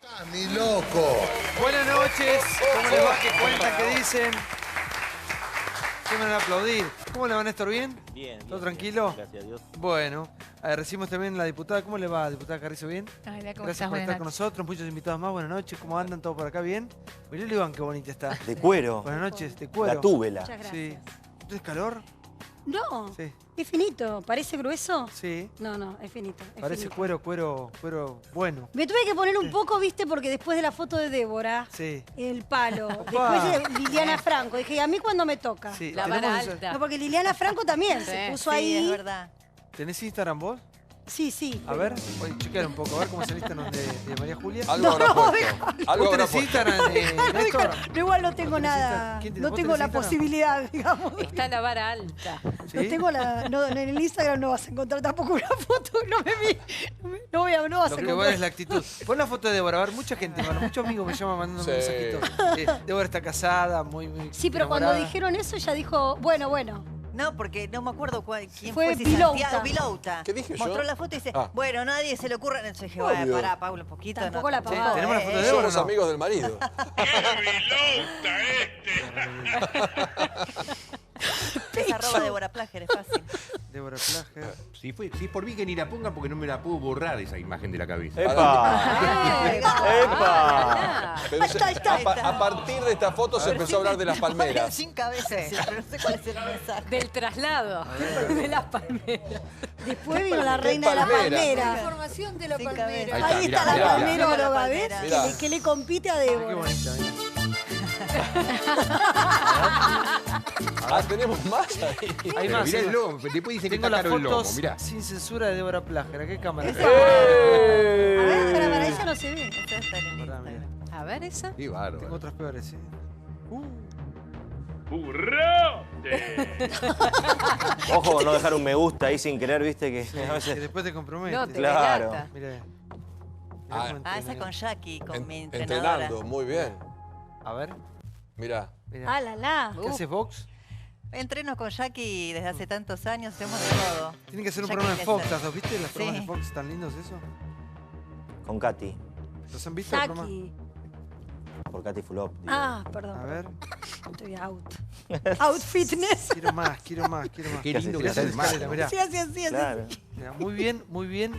Ah, mi loco. Buenas noches, ¿cómo les va? ¿Qué cuentan? ¿Qué dicen? ¿Qué me van a aplaudir? ¿Cómo le va, Néstor? ¿Bien? Bien. ¿Todo tranquilo? Gracias a Dios. Bueno, recibimos también a la diputada. ¿Cómo le va, diputada Carrizo? ¿Bien? Hola, ¿cómo Gracias estás? por estar Buenas con noches. nosotros. Muchos invitados más. Buenas noches. ¿Cómo andan? ¿Todo por acá bien? Mirá, Iván, qué bonita está. De cuero. Buenas noches, de cuero. La túbela. Muchas gracias. Sí. ¿Tienes calor? No, Sí. es finito. ¿Parece grueso? Sí. No, es finito. es Parece finito. cuero bueno. Me tuve que poner un poco, viste, porque después de la foto de Débora, Sí. el palo, después de Liliana Franco, dije, ¿y a mí cuándo me toca? Sí. La tenemos vara esa- alta. No, porque Liliana Franco también se Sí, puso sí, ahí. es verdad. ¿Tenés Instagram vos? Sí. A ver, voy a chequear un poco, a ver cómo es el Instagram de María Julia. Algo habrá puesto. Algo ¿Vos habrá tenés puesto. Instagram, Néstor? No, igual no tengo ¿No tenés nada. Instagram? ¿Quién tiene? No ¿Vos tengo tenés la Instagram? posibilidad, digamos. Está la vara alta. ¿Sí? No tengo no, en el Instagram no vas a encontrar tampoco una foto. No me vi. No vas a Lo que encontrar. vale es la actitud. Pon la foto de Débora, a ver, mucha gente, muchos amigos me llaman mandando Sí. mensajitos. Débora está casada, muy Sí, pero cuando enamorada. dijeron eso ella dijo, bueno. No, porque no me acuerdo quién Fue fue. Si Vilouta. Santiago Vilouta. ¿Qué dije yo? Mostró la foto y dice, Ah. bueno, nadie se le ocurre. Entonces dije, Obvio. bueno, pará, Pablo, un poquito. Tampoco la Sí, pavada. ¿tenemos la foto de Débora o Somos no? amigos del marido. Es arroba Débora Plager, es fácil. Débora Plager. Si es por mí que ni la pongan porque no me la puedo borrar esa imagen de la cabeza. ¡Epa! ¡Epa! Pero Ahí está. a partir de esta foto se empezó a hablar de las palmeras. Sin cabeza, siempre, no sé cuál es el mensaje. Del traslado de las palmeras. Después vino la reina de la palmera? palmera. Información de la Sin palmera. cabeza. Ahí está mirá, la mirá, palmeróloga, ¿ves? mirá. Mirá. Que le compite a Qué Débora. bonita, mira. Ah, tenemos más ahí. Hay Pero más. mirá hay el más. lomo, después dice que Tengo está las caro el lomo, fotos mirá. sin censura de Débora Plager. ¿A qué cámara? A ver, para ella no se ve. Esta está en Pará, mira. Instagram. A ver esa. Qué Tengo bárbaro. otras peores, ¿eh? Ojo con no dejar un me gusta ahí sin querer, viste que a Que veces... después te compromete. No, te Claro. delata. Mirá. Mirá Ah, cómo Ah, esa entrena. con Jackie, con mi En- entrenadora. entrenando, muy bien. A ver, Mirá. mira. Ah, la. ¿Qué haces, box? Entreno con Jackie desde hace tantos años, hacemos de todo. Tienen que hacer un Jackie programa en Fox, Lesser. ¿las viste? Los programas de Sí. Fox tan lindos, eso. Con Katy. ¿Los han visto? el programa? Saki. Por Katy Fulop. digo. Ah, A perdón. ver, Estoy out. Out fitness. quiero más. Qué Mirá lindo que esa está el mar. escalera, mirá. Sí, así. Claro. Mirá, muy bien.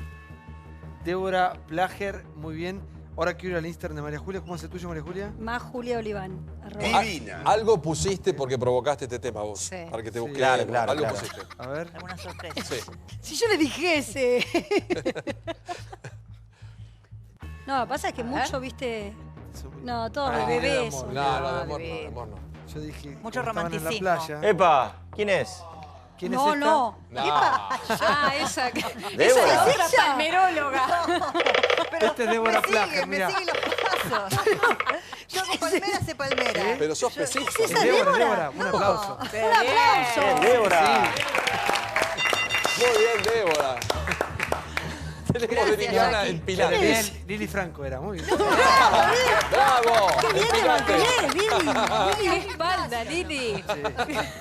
Débora Plager, muy bien. Ahora quiero ir al Instagram de María Julia. ¿Cómo es el tuyo, María Julia? Más Julia Oliván. Ah, algo pusiste porque provocaste este tema vos. Sí. Para que te Sí. busque. Claro, claro, Algo claro. pusiste. A ver. Alguna sorpresa. Sí. Si yo le dijese. No, pasa es que A mucho, ver. viste. Eso, mira. No, todo Ah, de bebés. amor. No, No, de amor no, divino. de amor no. Yo dije. Mucho como estaban en la romanticismo. playa. ¡Epa! ¿Quién es? ¿Quién No, es esta? no. No. Ah, esa. ¿Débora? Otra palmeróloga. Pero Esta es Débora me sigue, Plager, me mirá. sigue los pasos. Yo con palmera sé palmera. Pero sos pesista. Es Débora. Un aplauso. Un aplauso. Bien, Débora. Muy bien, Débora. Tenemos de Gracias, Liliana Jackie. en Pilar. Bien, Lili Franco era, muy bien. ¡Bravo! Qué bien te Explícate. mantenés, Lili. ¡Qué espalda, Lili!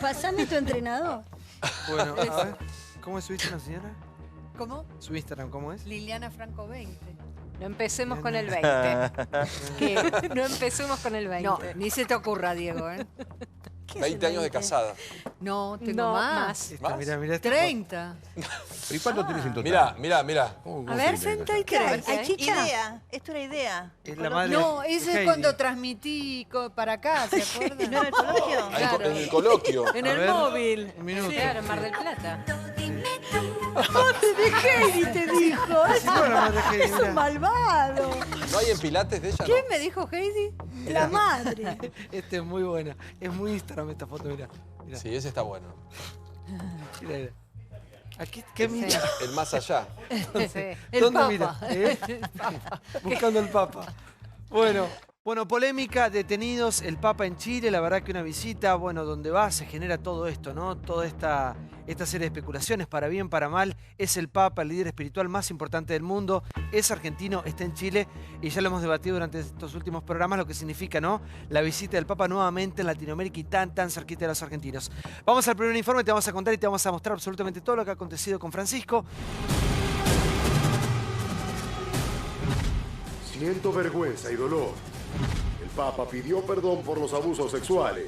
Pasame tu entrenador. Bueno, a ver. ¿Cómo es su Instagram, señora? ¿Cómo? Su Instagram, ¿cómo es? Liliana Franco 20. No empecemos con el 20. ¿Qué? No empecemos con el 20. No, ni se te ocurra, Diego, ¿eh? ¿Qué es 20 el años de 20? casada. No, tengo No, más. Esta, ¿Más? mirá esta 30. ¿Y cuánto tenés en total? Mirá. A ver, 63. ¿Hay chicha? Idea. Esto era idea. foto. Es la madre No, de eso Heidi. es cuando transmití para acá, ¿se acuerdan? ¿No era el colegio? Ahí Claro. en el coloquio. En A el ver, móvil. Un minuto. Claro, en Mar del Plata. De Heidi te dijo. Sí, no, la madre de Heidi, Es un mirá. malvado. ¿No hay en Pilates de ella? ¿Quién me dijo Heidi? La madre. Esta es muy buena. Es muy Instagram esta foto, mirá. No. Mirá, Sí, ese está bueno. mirá. Aquí, ¿qué mira? El más allá. Sí. El ¿Dónde Papa. mira? Buscando el Papa. Bueno, polémica, detenidos, el Papa en Chile, la verdad que una visita, bueno, donde va se genera todo esto, ¿no? Toda esta serie de especulaciones, para bien, para mal, es el Papa, el líder espiritual más importante del mundo, es argentino, está en Chile, y ya lo hemos debatido durante estos últimos programas, lo que significa, ¿no? La visita del Papa nuevamente en Latinoamérica y tan cerquita de los argentinos. Vamos al primer informe, te vamos a contar y te vamos a mostrar absolutamente todo lo que ha acontecido con Francisco. Siento vergüenza y dolor. El Papa pidió perdón por los abusos sexuales.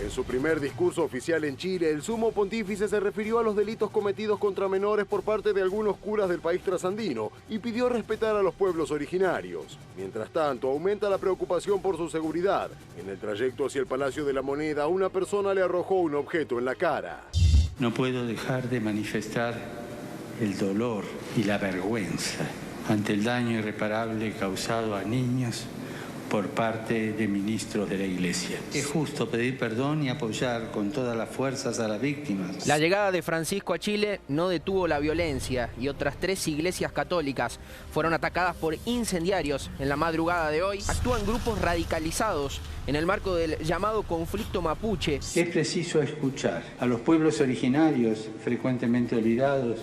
En su primer discurso oficial en Chile, el sumo pontífice se refirió a los delitos cometidos contra menores por parte de algunos curas del país trasandino y pidió respetar a los pueblos originarios. Mientras tanto, aumenta la preocupación por su seguridad. En el trayecto hacia el Palacio de la Moneda, una persona le arrojó un objeto en la cara. No puedo dejar de manifestar el dolor y la vergüenza ante el daño irreparable causado a niños por parte de ministros de la Iglesia. Es justo pedir perdón y apoyar con todas las fuerzas a las víctimas. La llegada de Francisco a Chile no detuvo la violencia y otras 3 iglesias católicas fueron atacadas por incendiarios. En la madrugada de hoy actúan grupos radicalizados en el marco del llamado conflicto mapuche. Es preciso escuchar a los pueblos originarios frecuentemente olvidados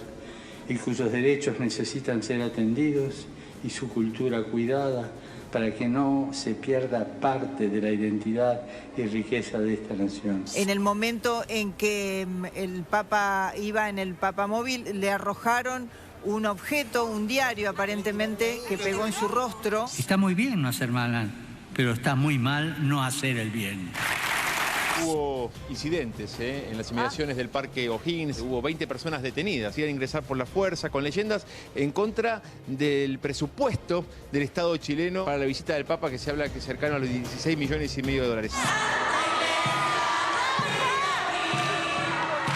y cuyos derechos necesitan ser atendidos y su cultura cuidada, para que no se pierda parte de la identidad y riqueza de esta nación. En el momento en que el Papa iba en el papamóvil, le arrojaron un objeto, un diario aparentemente, que pegó en su rostro. Está muy bien no hacer mal, pero está muy mal no hacer el bien. Hubo incidentes en las inmediaciones del Parque O'Higgins. Hubo 20 personas detenidas. Iban a ingresar por la fuerza con leyendas en contra del presupuesto del Estado chileno para la visita del Papa, que se habla que es cercano a los 16,5 millones de dólares.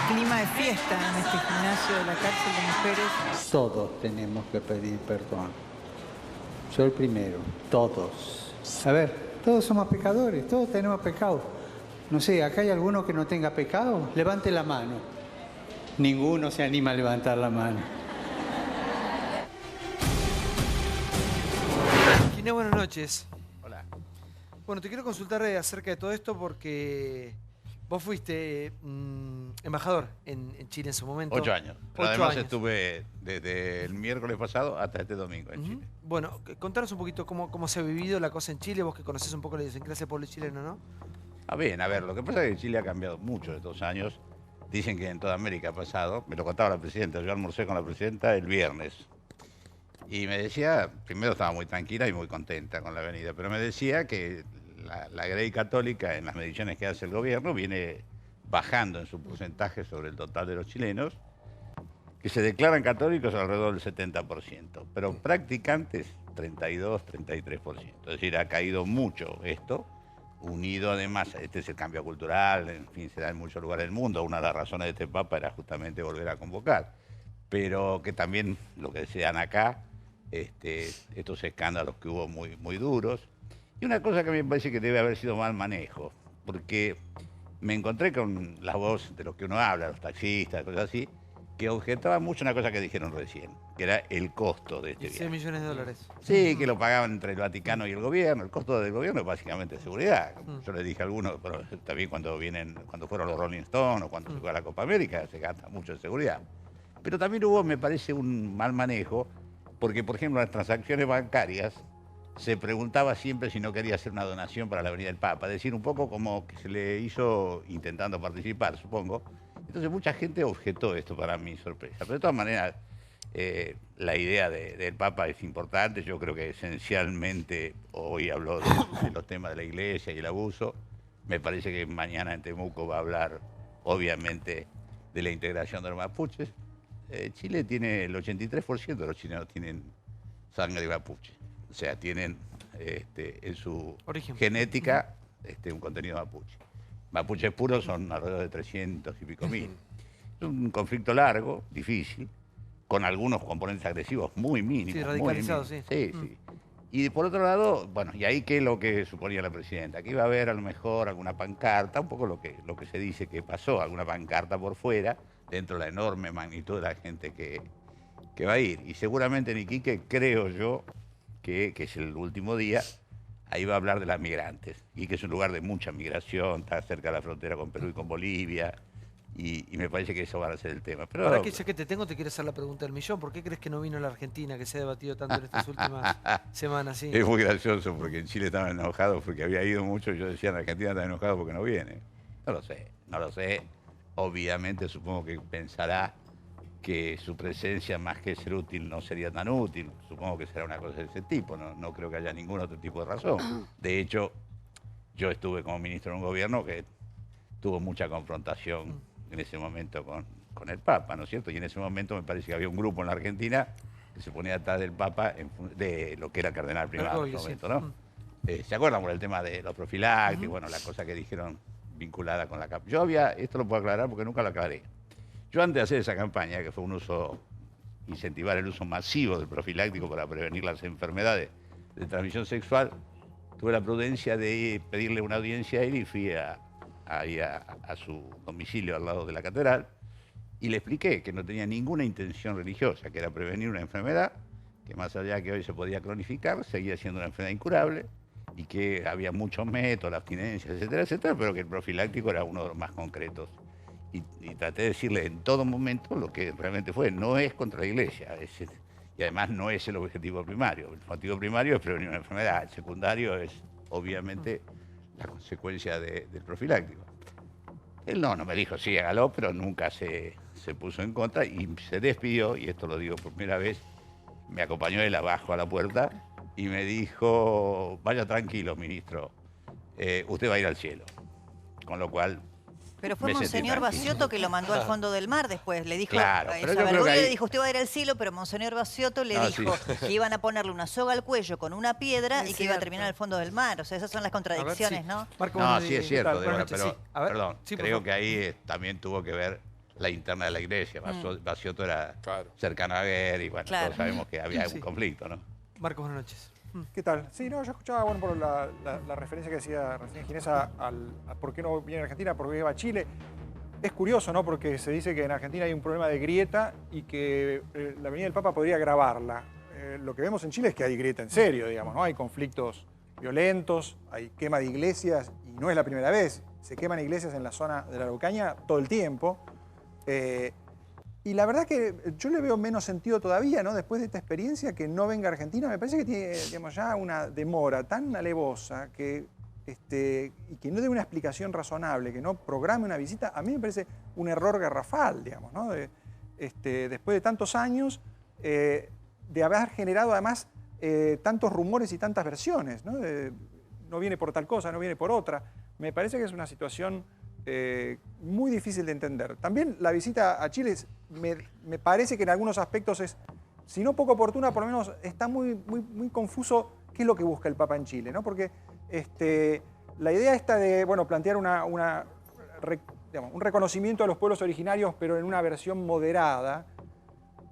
Clima de fiesta en este gimnasio de la cárcel de mujeres. Todos tenemos que pedir perdón. Yo el primero, todos. A ver, todos somos pecadores, todos tenemos pecado. No sé, ¿acá hay alguno que no tenga pecado? Levante la mano. Ninguno se anima a levantar la mano. Ginés, buenas noches. Hola. Bueno, te quiero consultar acerca de todo esto porque vos fuiste embajador en Chile en su momento. 8 años. Pero además estuve desde el miércoles pasado hasta este domingo en Chile. Bueno, contanos un poquito cómo se ha vivido la cosa en Chile, vos que conocés un poco la idiosincrasia del pueblo chileno, ¿no? A ver, lo que pasa es que Chile ha cambiado mucho estos años. Dicen que en toda América ha pasado. Me lo contaba la presidenta. Yo almorcé con la presidenta el viernes. Y me decía, primero estaba muy tranquila y muy contenta con la venida, pero me decía que la Grey Católica, en las mediciones que hace el gobierno, viene bajando en su porcentaje sobre el total de los chilenos, que se declaran católicos alrededor del 70%, pero practicantes 32, 33%. Es decir, ha caído mucho esto. Unido además, este es el cambio cultural, en fin, se da en muchos lugares del mundo. Una de las razones de este Papa era justamente volver a convocar. Pero que también, lo que decían acá, estos escándalos que hubo muy duros. Y una cosa que a mí me parece que debe haber sido mal manejo, porque me encontré con la voz de los que uno habla, los taxistas, cosas así, que objetaban mucho una cosa que dijeron recién, que era el costo de este viaje. 16 millones de dólares. Sí, que lo pagaban entre el Vaticano y el gobierno. El costo del gobierno es básicamente seguridad. Yo le dije a algunos, pero también cuando fueron los Rolling Stones o cuando se fue a la Copa América, se gasta mucho en seguridad. Pero también hubo, me parece, un mal manejo, porque, por ejemplo, en las transacciones bancarias se preguntaba siempre si no quería hacer una donación para la venida del Papa. Es decir, un poco como que se le hizo intentando participar, supongo. Entonces mucha gente objetó esto, para mi sorpresa. Pero de todas maneras, la idea del Papa es importante. Yo creo que esencialmente hoy habló de los temas de la Iglesia y el abuso. Me parece que mañana en Temuco va a hablar, obviamente, de la integración de los mapuches. Chile tiene el 83% de los chilenos tienen sangre mapuche. O sea, tienen en su genética un contenido mapuche. Mapuches puros son alrededor de 300 y pico mil. Es un conflicto largo, difícil, con algunos componentes agresivos muy mínimos. Sí, radicalizados, sí. Sí. Y por otro lado, bueno, y ahí qué es lo que suponía la presidenta, que iba a haber a lo mejor alguna pancarta, un poco lo que se dice que pasó, alguna pancarta por fuera, dentro de la enorme magnitud de la gente que va a ir. Y seguramente en Iquique, creo yo, que es el último día, ahí va a hablar de las migrantes, y que es un lugar de mucha migración, está cerca de la frontera con Perú y con Bolivia, y me parece que eso va a ser el tema. Pero para que ya que te tengo, te quiero hacer la pregunta del millón. ¿Por qué crees que no vino a la Argentina, que se ha debatido tanto en estas últimas semanas? Sí. Es muy gracioso, porque en Chile estaban enojados porque había ido mucho, y yo decía, en Argentina están enojados porque no viene. No lo sé. Obviamente supongo que pensará que su presencia, más que ser útil, no sería tan útil. Supongo que será una cosa de ese tipo, no creo que haya ningún otro tipo de razón. De hecho, yo estuve como ministro en un gobierno que tuvo mucha confrontación en ese momento con el Papa, ¿no es cierto? Y en ese momento me parece que había un grupo en la Argentina que se ponía atrás del Papa de lo que era cardenal primado en ese momento, ¿no? ¿Se acuerdan por el tema de los profilácticos? Bueno, la cosa que dijeron vinculada con la campaña. Esto lo puedo aclarar porque nunca lo aclaré. Yo antes de hacer esa campaña, que fue incentivar el uso masivo del profiláctico para prevenir las enfermedades de transmisión sexual, tuve la prudencia de pedirle una audiencia a él y fui ahí a su domicilio al lado de la catedral y le expliqué que no tenía ninguna intención religiosa, que era prevenir una enfermedad que más allá de que hoy se podía cronificar, seguía siendo una enfermedad incurable y que había muchos métodos, la abstinencia, etcétera, etcétera, pero que el profiláctico era uno de los más concretos. Y traté de decirle en todo momento lo que realmente fue. No es contra la Iglesia, y además no es el objetivo primario. El objetivo primario es prevenir una enfermedad, el secundario es obviamente la consecuencia del profiláctico. Él no me dijo, sí, hágalo, pero nunca se puso en contra y se despidió, y esto lo digo por primera vez, me acompañó él abajo a la puerta y me dijo, vaya tranquilo, ministro, usted va a ir al cielo. Con lo cual... Pero fue me sentí Monseñor tranquilo. Baciotto que lo mandó al fondo del mar después. Le dijo, Claro, pero yo creo Bergoglio que ahí- le dijo, usted va a ir al cielo, pero Monseñor Baciotto le dijo que iban a ponerle una soga al cuello con una piedra y que iba a terminar al fondo del mar. O sea, esas son las contradicciones, ¿no? No, sí es cierto, Débora, noches, pero sí. A ver, perdón, sí, por creo favor. que ahí también tuvo que ver la interna de la iglesia. Baciotto era cercano a Guerra y bueno, Claro. todos sabemos que había Sí. un conflicto, ¿no? Marcos, buenas noches. ¿Qué tal? Sí, no, yo escuchaba, bueno, por la referencia que hacía recién Ginés a por qué no viene a Argentina, por qué va a Chile. Es curioso, ¿no? Porque se dice que en Argentina hay un problema de grieta y que la venida del Papa podría agravarla. Lo que vemos en Chile es que hay grieta en serio, digamos, ¿no? Hay conflictos violentos, hay quema de iglesias, y no es la primera vez. Se queman iglesias en la zona de la Araucanía todo el tiempo. Y la verdad que yo le veo menos sentido todavía, ¿no? Después de esta experiencia, que no venga a Argentina. Me parece que tiene, digamos, ya una demora tan alevosa que, y que no dé una explicación razonable, que no programe una visita, a mí me parece un error garrafal, digamos, ¿no? Después de tantos años, de haber generado además tantos rumores y tantas versiones, ¿no? No viene por tal cosa, no viene por otra. Me parece que es una situación muy difícil de entender. También la visita a Chile me parece que en algunos aspectos es, si no poco oportuna, por lo menos está muy confuso qué es lo que busca el Papa en Chile, ¿no? Porque la idea esta de, bueno, plantear digamos, un reconocimiento a los pueblos originarios, pero en una versión moderada,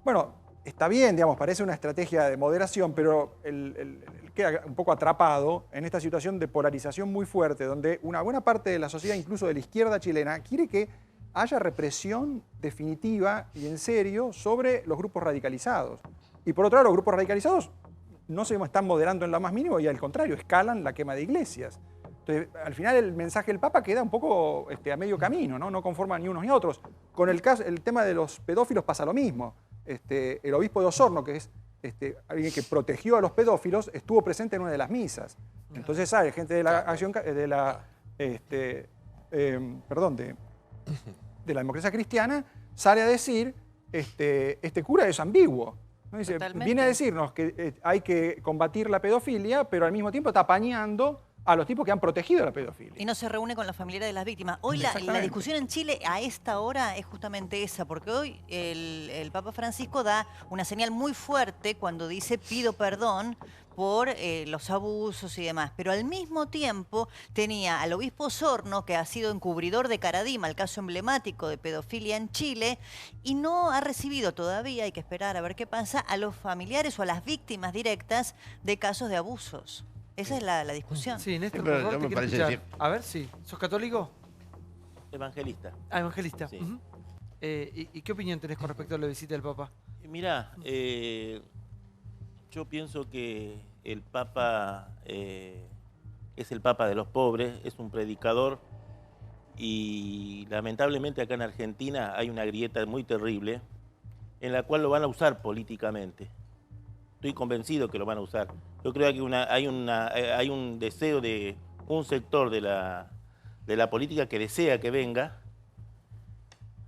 bueno, está bien, digamos, parece una estrategia de moderación, pero él queda un poco atrapado en esta situación de polarización muy fuerte, donde una buena parte de la sociedad, incluso de la izquierda chilena, quiere que haya represión definitiva y en serio sobre los grupos radicalizados. Y por otro lado, los grupos radicalizados no se están moderando en lo más mínimo y al contrario, escalan la quema de iglesias. Entonces, al final el mensaje del Papa queda un poco a medio camino, ¿no? No conforman ni unos ni otros. Con el tema de los pedófilos pasa lo mismo. El obispo de Osorno, que es alguien que protegió a los pedófilos, estuvo presente en una de las misas. Entonces sale gente de la acción de la democracia cristiana, sale a decir este cura es ambiguo. ¿No? Dice, viene a decirnos que hay que combatir la pedofilia, pero al mismo tiempo está apañando a los tipos que han protegido la pedofilia. Y no se reúne con la familiares de las víctimas. Hoy la discusión en Chile a esta hora es justamente esa, porque hoy el Papa Francisco da una señal muy fuerte cuando dice pido perdón por los abusos y demás. Pero al mismo tiempo tenía al obispo Osorno, que ha sido encubridor de Caradima, el caso emblemático de pedofilia en Chile, y no ha recibido todavía, hay que esperar a ver qué pasa, a los familiares o a las víctimas directas de casos de abusos. Esa es la discusión. Sí, Néstor, pero por favor, yo te me quiero parece escuchar. A ver, sí. ¿Sos católico? Evangelista. Ah, evangelista. Sí. Ujú. ¿Y qué opinión tenés con respecto a la visita del Papa? Mirá, yo pienso que el Papa es el Papa de los pobres, es un predicador y lamentablemente acá en Argentina hay una grieta muy terrible en la cual lo van a usar políticamente. Estoy convencido que lo van a usar. Yo creo que hay un deseo de un sector de la política que desea que venga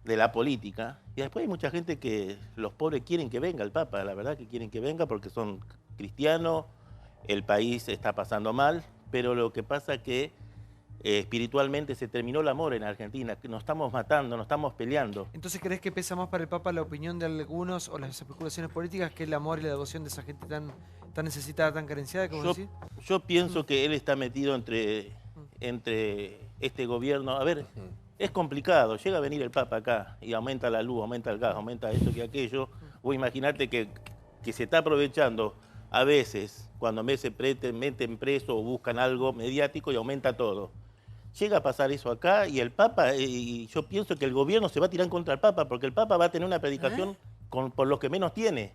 de la política. Y después hay mucha gente que los pobres quieren que venga el Papa, la verdad que quieren que venga porque son cristianos, el país está pasando mal, pero lo que pasa es que espiritualmente se terminó el amor en Argentina, que nos estamos matando, nos estamos peleando. Entonces, ¿crees que pesa más para el Papa la opinión de algunos o las especulaciones políticas que el amor y la devoción de esa gente tan necesitada, tan carenciada, como decís? Yo pienso que él está metido entre este gobierno. A ver, es complicado. Llega a venir el Papa acá y aumenta la luz, aumenta el gas, aumenta esto y aquello. Vos imaginate que se está aprovechando a veces cuando meten preso o buscan algo mediático y aumenta todo. Llega a pasar eso acá y el Papa, y yo pienso que el gobierno se va a tirar contra el Papa porque el Papa va a tener una predicación por los que menos tiene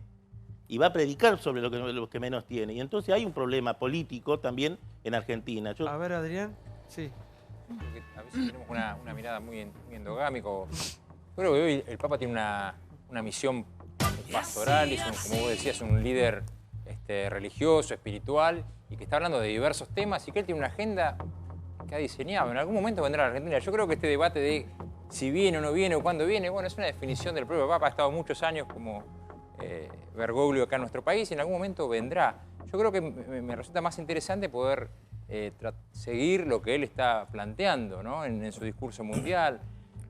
y va a predicar sobre lo que menos tiene. Y entonces hay un problema político también en Argentina. A ver, Adrián. Sí. Porque a veces tenemos una mirada muy endogámica. Yo creo que hoy el Papa tiene una misión pastoral, y como vos decías, un líder religioso, espiritual, y que está hablando de diversos temas y que él tiene una agenda que ha diseñado. En algún momento vendrá a la Argentina. Yo creo que este debate de si viene o no viene o cuándo viene, bueno, es una definición del propio Papa. Ha estado muchos años como Bergoglio acá en nuestro país y en algún momento vendrá. Yo creo que me resulta más interesante poder seguir lo que él está planteando, ¿no? en su discurso mundial,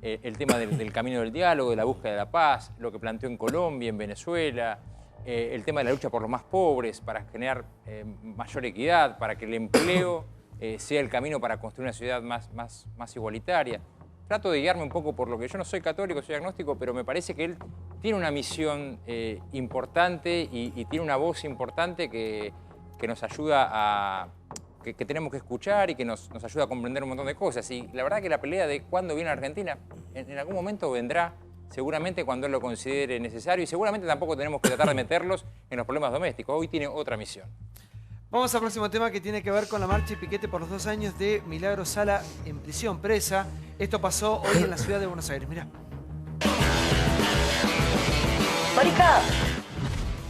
el tema del camino del diálogo, de la búsqueda de la paz, lo que planteó en Colombia, en Venezuela, el tema de la lucha por los más pobres, para generar mayor equidad, para que el empleo sea el camino para construir una sociedad más igualitaria. Trato de guiarme un poco por lo que yo no soy católico, soy agnóstico, pero me parece que él tiene una misión importante y tiene una voz importante que nos ayuda a... que tenemos que escuchar y que nos ayuda a comprender un montón de cosas. Y la verdad que la pelea de cuándo viene a Argentina, en algún momento vendrá, seguramente cuando él lo considere necesario, y seguramente tampoco tenemos que tratar de meterlos en los problemas domésticos. Hoy tiene otra misión. Vamos al próximo tema que tiene que ver con la marcha y piquete por los 2 años de Milagro Sala en prisión, presa. Esto pasó hoy en la ciudad de Buenos Aires. Mirá. ¡Marica!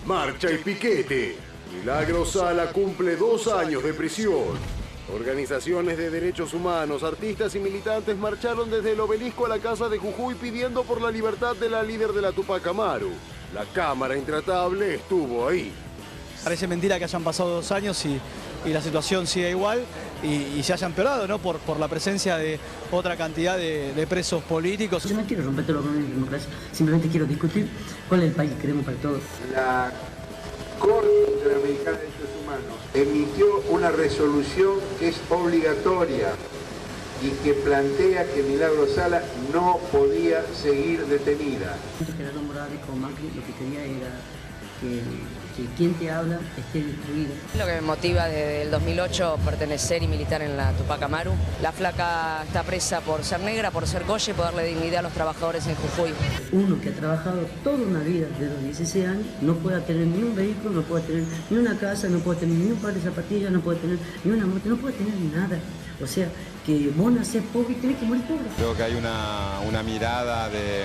Marcha y piquete. Milagro Sala cumple 2 años de prisión. Organizaciones de derechos humanos, artistas y militantes marcharon desde el obelisco a la casa de Jujuy pidiendo por la libertad de la líder de la Tupac Amaru. La Cámara Intratable estuvo ahí. Parece mentira que hayan pasado 2 años y la situación sigue igual y se haya empeorado, ¿no? Por la presencia de otra cantidad de presos políticos. Yo no quiero romper todo lo que es la democracia, simplemente quiero discutir cuál es el país que queremos para todos. La Corte Interamericana de Derechos Humanos emitió una resolución que es obligatoria y que plantea que Milagro Sala no podía seguir detenida. Gerardo Morales con Macri lo que quería era que quien te habla esté destruido. Lo que me motiva desde el 2008 pertenecer y militar en la Tupac Amaru. La flaca está presa por ser negra, por ser goya y por darle dignidad a los trabajadores en Jujuy. Uno que ha trabajado toda una vida, desde los 16 años, no puede tener ni un vehículo, no puede tener ni una casa, no puede tener ni un par de zapatillas, no puede tener ni una moto, no puede tener nada. O sea, que vos nacés pobre y tenés que morir pobre. Creo que hay una mirada de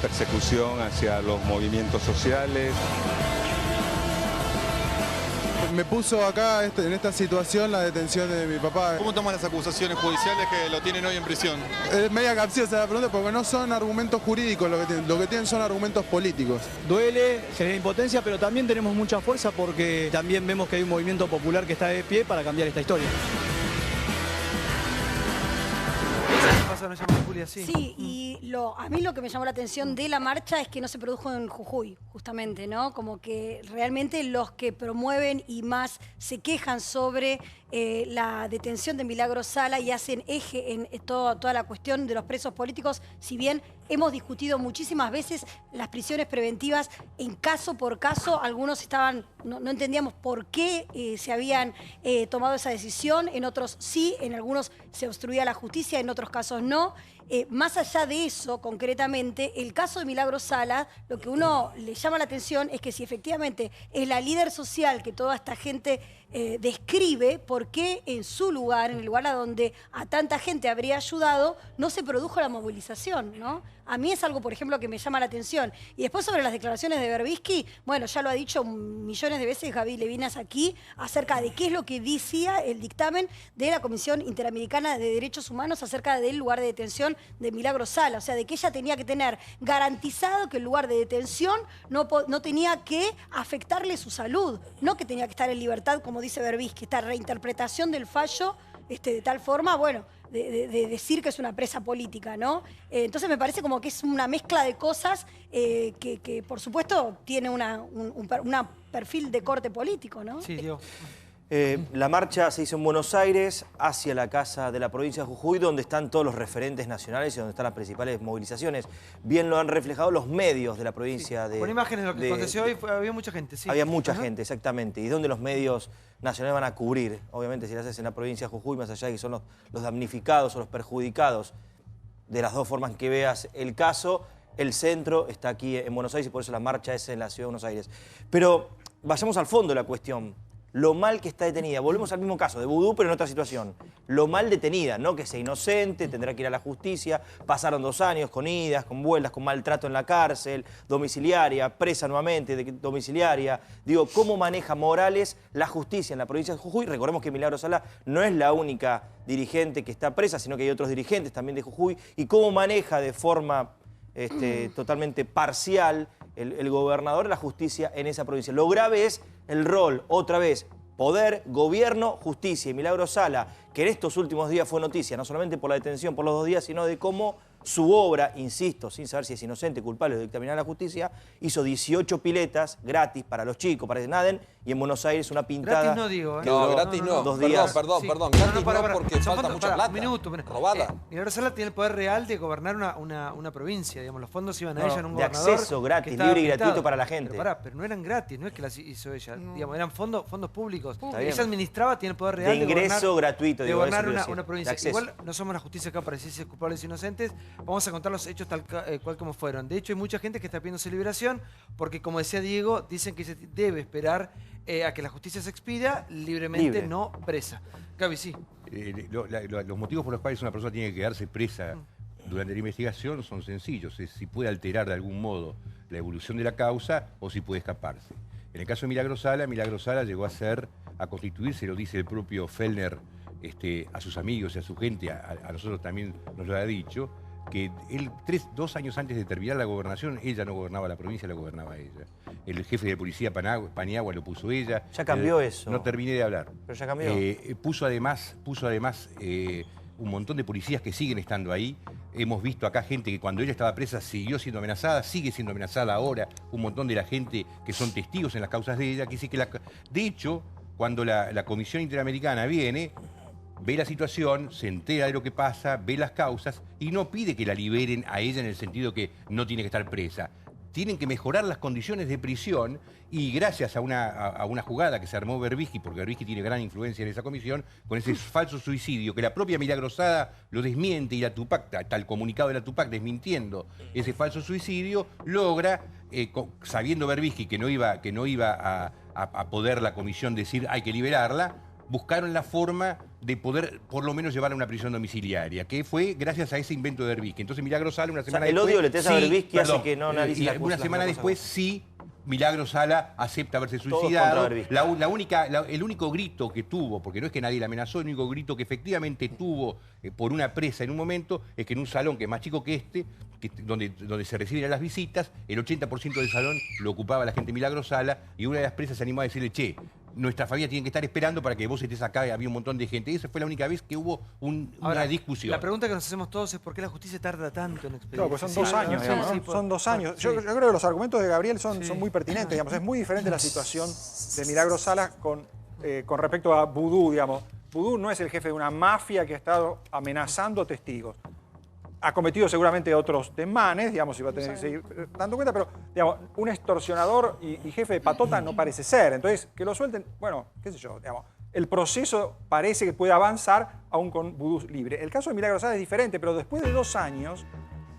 persecución hacia los movimientos sociales. Me puso acá en esta situación la detención de mi papá. ¿Cómo toman las acusaciones judiciales que lo tienen hoy en prisión? Es media capciosa la pregunta porque no son argumentos jurídicos lo que tienen son argumentos políticos. Duele, genera impotencia, pero también tenemos mucha fuerza porque también vemos que hay un movimiento popular que está de pie para cambiar esta historia. Sí, y a mí lo que me llamó la atención de la marcha es que no se produjo en Jujuy, justamente, ¿no? Como que realmente los que promueven y más se quejan sobre la detención de Milagro Sala y hacen eje en toda la cuestión de los presos políticos, si bien hemos discutido muchísimas veces las prisiones preventivas en caso por caso, algunos no entendíamos por qué se habían tomado esa decisión, en otros sí, en algunos se obstruía la justicia, en otros casos no. Más allá de eso, concretamente, el caso de Milagro Sala, lo que uno le llama la atención es que si efectivamente es la líder social que toda esta gente describe por qué en su lugar, en el lugar a donde a tanta gente habría ayudado, no se produjo la movilización, ¿no? A mí es algo, por ejemplo, que me llama la atención. Y después sobre las declaraciones de Berbisky, bueno, ya lo ha dicho millones de veces Gaby Levinas aquí, acerca de qué es lo que decía el dictamen de la Comisión Interamericana de Derechos Humanos acerca del lugar de detención de Milagro Sala. O sea, de que ella tenía que tener garantizado que el lugar de detención no tenía que afectarle su salud, no que tenía que estar en libertad, como dice Berbisky, esta reinterpretación del fallo de tal forma, bueno, de decir que es una presa política, ¿no? Entonces me parece como que es una mezcla de cosas que por supuesto, tiene un perfil de corte político, ¿no? Sí, Diego. La marcha se hizo en Buenos Aires hacia la Casa de la Provincia de Jujuy, donde están todos los referentes nacionales y donde están las principales movilizaciones. Bien lo han reflejado los medios de la provincia de... Con imágenes de lo que aconteció hoy, había mucha gente, sí. Había mucha gente, exactamente. Y donde los medios nacionales van a cubrir, obviamente si lo haces en la provincia de Jujuy, más allá de que son los damnificados o los perjudicados, de las dos formas que veas el caso, el centro está aquí en Buenos Aires y por eso la marcha es en la ciudad de Buenos Aires. Pero vayamos al fondo de la cuestión. Lo mal que está detenida. Volvemos al mismo caso de Vudú, pero en otra situación. Lo mal detenida, no que sea inocente, tendrá que ir a la justicia. Pasaron 2 años con idas, con vueltas, con maltrato en la cárcel, domiciliaria, presa nuevamente, domiciliaria. Digo, ¿cómo maneja Morales la justicia en la provincia de Jujuy? Recordemos que Milagro Sala no es la única dirigente que está presa, sino que hay otros dirigentes también de Jujuy. ¿Y cómo maneja de forma totalmente parcial el gobernador la justicia en esa provincia? Lo grave es el rol, otra vez, poder, gobierno, justicia. Y Milagro Sala, que en estos últimos días fue noticia, no solamente por la detención por los 2 días, sino de cómo su obra, insisto, sin saber si es inocente, culpable o dictaminar la justicia, hizo 18 piletas gratis para los chicos, para que naden, y en Buenos Aires una pintada... Gratis no digo, ¿eh? No, gratis no. 2 días. Perdón, Sí. gratis no, porque falta mucha plata. Un minuto. Robada. Milagro Sala tiene el poder real de gobernar una provincia, digamos. Los fondos iban a ella en un de gobernador acceso gratis, que estaba libre y pintado. gratuito para la gente. Pero no eran gratis, no es que las hizo ella. Digamos, eran fondos públicos. Está bien. Ella administraba, tiene el poder real De ingreso gratuito, de digo, gobernar eso quiero decir, una provincia. de acceso. Igual no somos la justicia acá para decir si es culpables o inocentes. Vamos a contar los hechos tal cual como fueron. De hecho, hay mucha gente que está pidiendo su liberación porque, como decía Diego, dicen que se debe esperar a que la justicia se expida libremente, Libre. no presa. Gaby, sí. Los motivos por los cuales una persona tiene que quedarse presa durante la investigación son sencillos. Es si puede alterar de algún modo la evolución de la causa o si puede escaparse. En el caso de Milagro Sala llegó a constituirse, lo dice el propio Fellner, a sus amigos y a su gente, a nosotros también nos lo ha dicho, que él 2 años antes de terminar la gobernación, ella no gobernaba la provincia, la gobernaba ella. El jefe de policía Paniagua lo puso ella. Ya cambió eso. No terminé de hablar. Pero ya cambió. Puso además un montón de policías que siguen estando ahí. Hemos visto acá gente que cuando ella estaba presa siguió siendo amenazada, sigue siendo amenazada ahora. Un montón de la gente que son testigos en las causas de ella. De hecho, cuando la Comisión Interamericana viene, ve la situación, se entera de lo que pasa, ve las causas y no pide que la liberen a ella en el sentido que no tiene que estar presa. Tienen que mejorar las condiciones de prisión y gracias a una jugada que se armó Berbisky, porque Berbisky tiene gran influencia en esa comisión, con ese falso suicidio, que la propia Milagro Sala lo desmiente y la Tupac, está el comunicado de la Tupac desmintiendo ese falso suicidio, logra, sabiendo Berbisky que no iba a poder la comisión decir hay que liberarla, buscaron la forma de poder por lo menos llevarla a una prisión domiciliaria, que fue gracias a ese invento de Berbisky. Entonces Milagro Sala una semana después... el odio le tenés a Berbisky hace que no analice las cosas. Una semana después sí, Milagro Sala acepta haberse suicidado. El único grito que tuvo, porque no es que nadie la amenazó, el único grito que efectivamente tuvo por una presa en un momento es que en un salón que es más chico que donde se reciben las visitas, el 80% del salón lo ocupaba la gente de Milagro Sala y una de las presas se animó a decirle, che, nuestra familia tiene que estar esperando para que vos estés acá, había un montón de gente. Y esa fue la única vez que hubo una discusión. La pregunta que nos hacemos todos es por qué la justicia tarda tanto en expedir. Claro, pues son 2 años, digamos, ¿no? Son 2 años. Yo creo que los argumentos de Gabriel son muy pertinentes, digamos. Es muy diferente la situación de Milagro Sala con respecto a Vudú, digamos. Vudú no es el jefe de una mafia que ha estado amenazando testigos. Ha cometido seguramente otros desmanes, digamos, y va a tener que seguir dando cuenta, pero, digamos, un extorsionador y jefe de patota no parece ser. Entonces, que lo suelten, bueno, qué sé yo, digamos, el proceso parece que puede avanzar aún con Vudú libre. El caso de Milagro Sala es diferente, pero después de 2 años,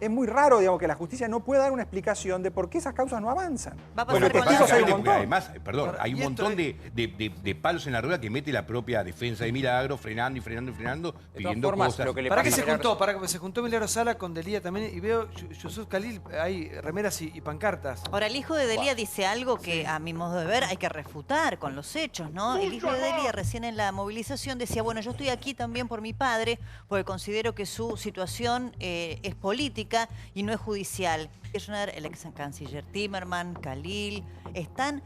es muy raro, digamos, que la justicia no pueda dar una explicación de por qué esas causas no avanzan. Va a Porque pasar con testigos hay un Porque montón. además, perdón, hay un montón de palos en la rueda que mete la propia defensa de Milagro, frenando y frenando y frenando, pidiendo cosas. ¿Para qué se juntó? Para que se juntó Milagro Sala con Delía también, y veo Yusuf Khalil, hay remeras y pancartas. Ahora, el hijo de Delía dice algo que a mi modo de ver hay que refutar con los hechos, ¿no? El hijo de Delía recién en la movilización decía, bueno, yo estoy aquí también por mi padre, porque considero que su situación es política y no es judicial. Kirchner, el ex canciller Timerman, Khalil, están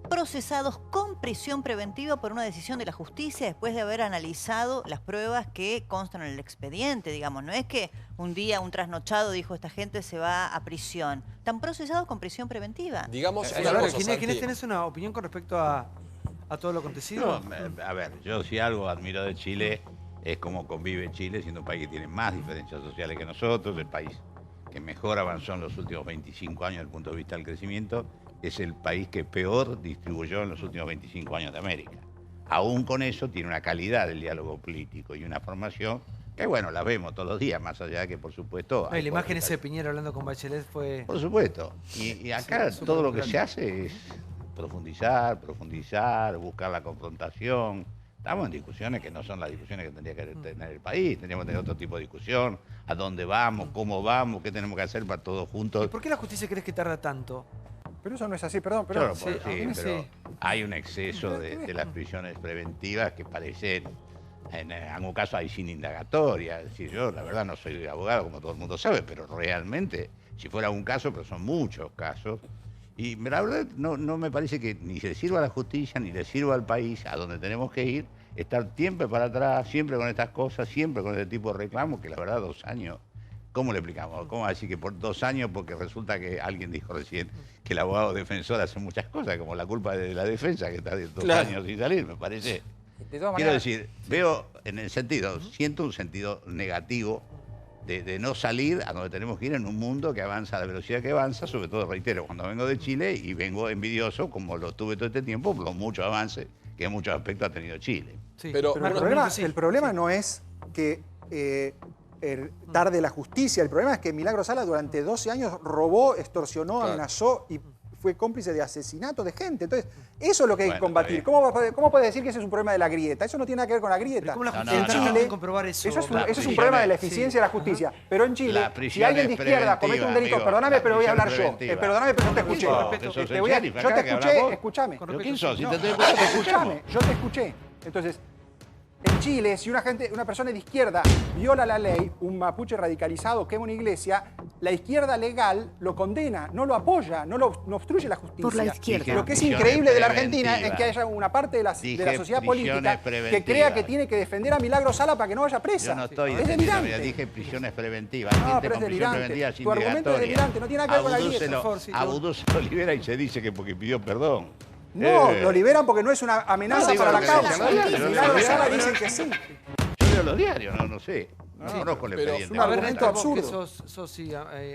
procesados con prisión preventiva por una decisión de la justicia después de haber analizado las pruebas que constan en el expediente, digamos. No es que un día un trasnochado dijo esta gente se va a prisión. Están procesados con prisión preventiva. Digamos, ¿Quiénes tenés una opinión con respecto a todo lo acontecido? No, a ver, yo si algo admiro de Chile es cómo convive Chile, siendo un país que tiene más diferencias sociales que nosotros, el país que mejor avanzó en los últimos 25 años desde el punto de vista del crecimiento, es el país que peor distribuyó en los últimos 25 años de América. Aún con eso tiene una calidad del diálogo político y una formación que, bueno, la vemos todos los días, más allá de que, por supuesto... La imagen ese de Piñera hablando con Bachelet fue... Por supuesto. Y acá Sí, todo lo que se hace es profundizar, buscar la confrontación. Estamos en discusiones que no son las discusiones que tendría que tener el país. Tendríamos que tener otro tipo de discusión. ¿A dónde vamos? ¿Cómo vamos? ¿Qué tenemos que hacer para todos juntos? ¿Y por qué la justicia crees que tarda tanto? Pero eso no es así, perdón. Yo Pero, no puedo decir, pero hay un exceso de las prisiones preventivas que parecen, en algún caso hay sin indagatoria. Es decir, yo la verdad no soy abogado, como todo el mundo sabe, pero realmente, si fuera un caso, pero son muchos casos, y la verdad no me parece que ni le sirva a la justicia, ni le sirva al país, a donde tenemos que ir, estar siempre para atrás, siempre con estas cosas, siempre con este tipo de reclamos, que la verdad 2 años... ¿Cómo le explicamos? ¿Cómo decir que por 2 años, porque resulta que alguien dijo recién que el abogado defensor hace muchas cosas, como la culpa de la defensa, que está de 2 años sin salir, me parece? Quiero decir, veo en el sentido, siento un sentido negativo de no salir a donde tenemos que ir en un mundo que avanza a la velocidad que avanza, sobre todo, reitero, cuando vengo de Chile y vengo envidioso, como lo tuve todo este tiempo, por los muchos avances que en muchos aspectos ha tenido Chile. Pero el problema no es que... tarde la justicia. El problema es que Milagro Sala durante 12 años robó, extorsionó, amenazó y fue cómplice de asesinato de gente. Entonces, eso es lo que hay que combatir. ¿Cómo puede decir que ese es un problema de la grieta? Eso no tiene nada que ver con la grieta. En Chile, eso es un problema de la eficiencia de la justicia. Pero en Chile, si alguien de izquierda comete un delito, perdóname, pero voy a hablar yo. Perdóname, pero no te escuché. Yo te escuché, escúchame. ¿Quién sos? Escúchame, yo te escuché. Entonces, en Chile, si una persona de izquierda viola la ley, un mapuche radicalizado quema una iglesia, la izquierda legal lo condena, no lo apoya, no obstruye la justicia. Por la izquierda. Lo que es increíble de la Argentina es que haya una parte de la sociedad política que crea que tiene que defender a Milagro Sala para que no vaya presa. Yo no estoy delirante. Dije prisiones preventivas. No, pero es delirante. Tu argumento es delirante, no tiene nada que ver con la grieta. A Vudú se lo libera y se dice que porque pidió perdón. No, lo liberan porque no es una amenaza para la causa. Milagro Sala dicen que sí. Yo leo los diarios, no sé. No conozco el expediente. Es un argumento absurdo. Sos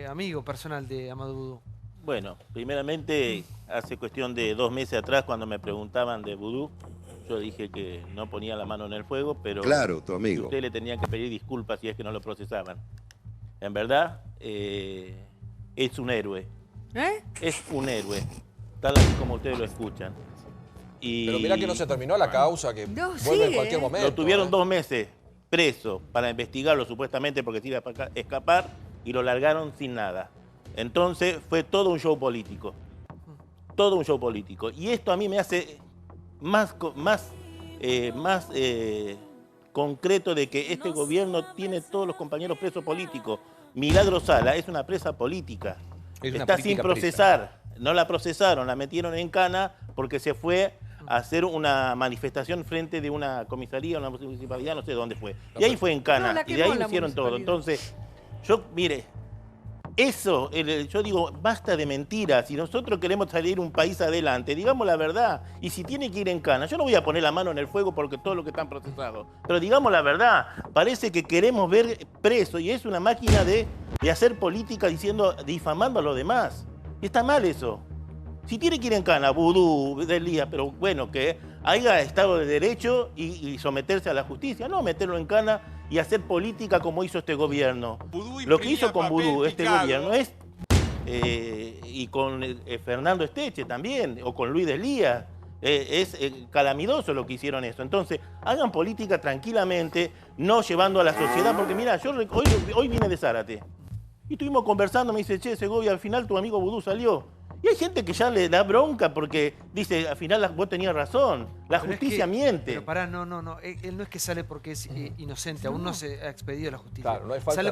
amigo personal de Amadou Vudú. Bueno, primeramente, hace cuestión de 2 meses atrás, cuando me preguntaban de Vudú, yo dije que no ponía la mano en el fuego, pero claro, tu amigo. Usted le tenía que pedir disculpas si es que no lo procesaban. En verdad, es un héroe. Es un héroe. Tal así como ustedes lo escuchan. Pero mirá que no se terminó la causa, que vuelve en cualquier momento. Lo tuvieron 2 meses preso para investigarlo supuestamente porque se iba a escapar y lo largaron sin nada. Entonces fue todo un show político. Todo un show político. Y esto a mí me hace más concreto de que este gobierno tiene todos los compañeros presos políticos. Milagro Sala es una presa política. Está sin procesar. No la procesaron, la metieron en cana porque se fue a hacer una manifestación frente de una comisaría, una municipalidad, no sé dónde fue. Y ahí fue en cana, y de ahí hicieron todo. Entonces, mire, eso, yo digo, basta de mentiras. Si nosotros queremos salir un país adelante, digamos la verdad. Y si tiene que ir en cana, yo no voy a poner la mano en el fuego porque todos los que están procesados. Pero digamos la verdad, parece que queremos ver preso y es una máquina de hacer política difamando a los demás. Está mal eso. Si tiene que ir en cana, Vudú, Delía, pero bueno, que haya Estado de Derecho y someterse a la justicia, no meterlo en cana y hacer política como hizo este gobierno. Lo que hizo con Vudú este gobierno es, y con Fernando Esteche también, o con Luis Deslía, es calamitoso lo que hicieron eso. Entonces, hagan política tranquilamente, no llevando a la sociedad, porque mira, yo hoy vine de Zárate, y estuvimos conversando, me dice, che, Segovia, al final tu amigo Vudú salió. Y hay gente que ya le da bronca porque dice, al final vos tenías razón, la justicia miente. Pero pará, no. Él no es que sale porque es inocente, aún no se ha expedido a la justicia. Claro, no hay falta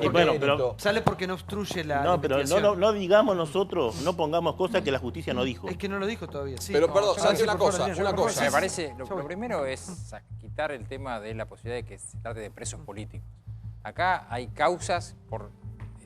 sale porque no obstruye la No, pero no digamos nosotros, no pongamos cosas que la justicia no dijo. Es que no lo dijo todavía, sí. Pero perdón, Santi, una cosa. Me parece, lo primero es quitar el tema de la posibilidad de que se trate de presos políticos. Acá hay causas por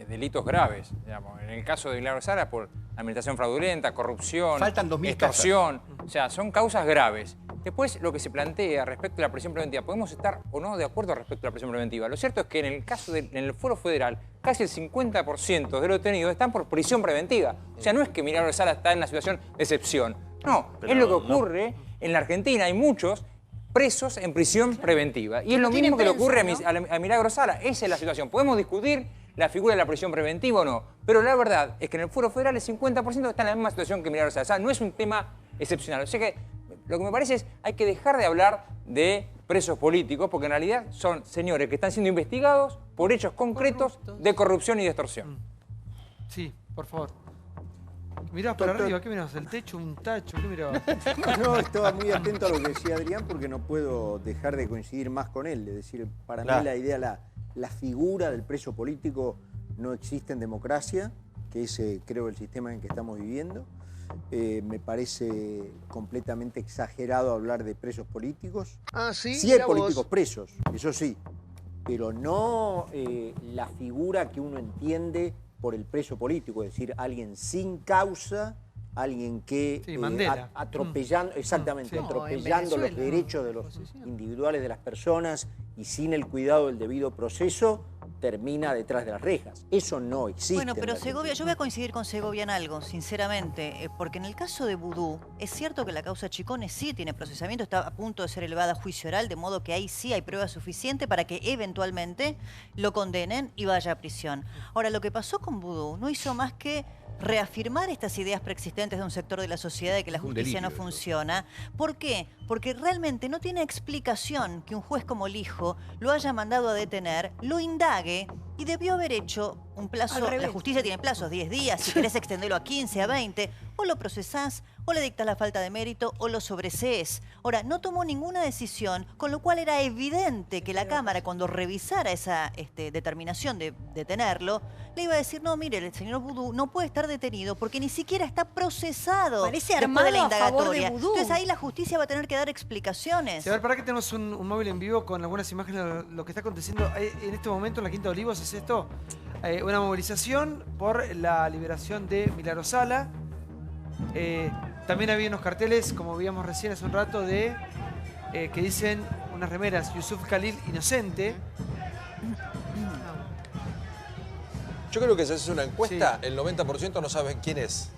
delitos graves, digamos. En el caso de Milagro Sala, por administración fraudulenta, corrupción, faltan 2000 extorsión. O sea, son causas graves. Después, lo que se plantea respecto a la prisión preventiva, podemos estar o no de acuerdo respecto a la prisión preventiva. Lo cierto es que en el caso en el Fuero Federal, casi el 50% de los detenidos están por prisión preventiva. O sea, no es que Milagro Sala está en una situación de excepción. No, es lo que ocurre en la Argentina. Hay muchos presos en prisión preventiva. Y es lo mismo que le ocurre a Milagro Sala. Esa es la situación. Podemos discutir la figura de la prisión preventiva o no, pero la verdad es que en el Fuero Federal el 50% está en la misma situación que Milagro Sala. O sea, no es un tema excepcional. O sea que lo que me parece es hay que dejar de hablar de presos políticos, porque en realidad son señores que están siendo investigados por hechos concretos de corrupción y de extorsión. Sí, por favor. Mirás para arriba, ¿qué mirás? ¿El techo? ¿Un tacho? ¿Qué mirabas? No, estaba muy atento a lo que decía Adrián porque no puedo dejar de coincidir más con él. Es decir, para mí la idea, la figura del preso político no existe en democracia, que es, creo, el sistema en que estamos viviendo. Me parece completamente exagerado hablar de presos políticos. Ah, sí. Sí hay políticos presos, eso sí, pero no la figura que uno entiende por el preso político, es decir, alguien sin causa, alguien que atropellando, exactamente, atropellando los derechos de los individuales de las personas y sin el cuidado del debido proceso, termina detrás de las rejas. Eso no existe. Bueno, pero Segovia, yo voy a coincidir con Segovia en algo, sinceramente, porque en el caso de Vudú, es cierto que la causa Chicone sí tiene procesamiento, está a punto de ser elevada a juicio oral, de modo que ahí sí hay prueba suficiente para que eventualmente lo condenen y vaya a prisión. Ahora, lo que pasó con Vudú no hizo más que reafirmar estas ideas preexistentes de un sector de la sociedad de que la justicia no funciona. ¿Por qué? Porque realmente no tiene explicación que un juez como Lijo lo haya mandado a detener, lo indague y debió haber hecho un plazo. La justicia tiene plazos, 10 días, si querés extenderlo a 15, a 20, o lo procesás, o le dictás la falta de mérito, o lo sobresees. Ahora, no tomó ninguna decisión, con lo cual era evidente que la Cámara, cuando revisara esa determinación de detenerlo, le iba a decir, no, mire, el señor Vudú no puede estar detenido porque ni siquiera está procesado después de la indagatoria. Entonces ahí la justicia va a tener que dar explicaciones. Sí, a ver, para que tenemos un móvil en vivo con algunas imágenes de lo que está aconteciendo en este momento en la Quinta de Olivos. ¿Es esto? Una movilización por la liberación de Milagro Sala. También había unos carteles, como veíamos recién hace un rato, de que dicen unas remeras, Yusuf Khalil inocente. Yo creo que si haces una encuesta, el 90% no saben quién es.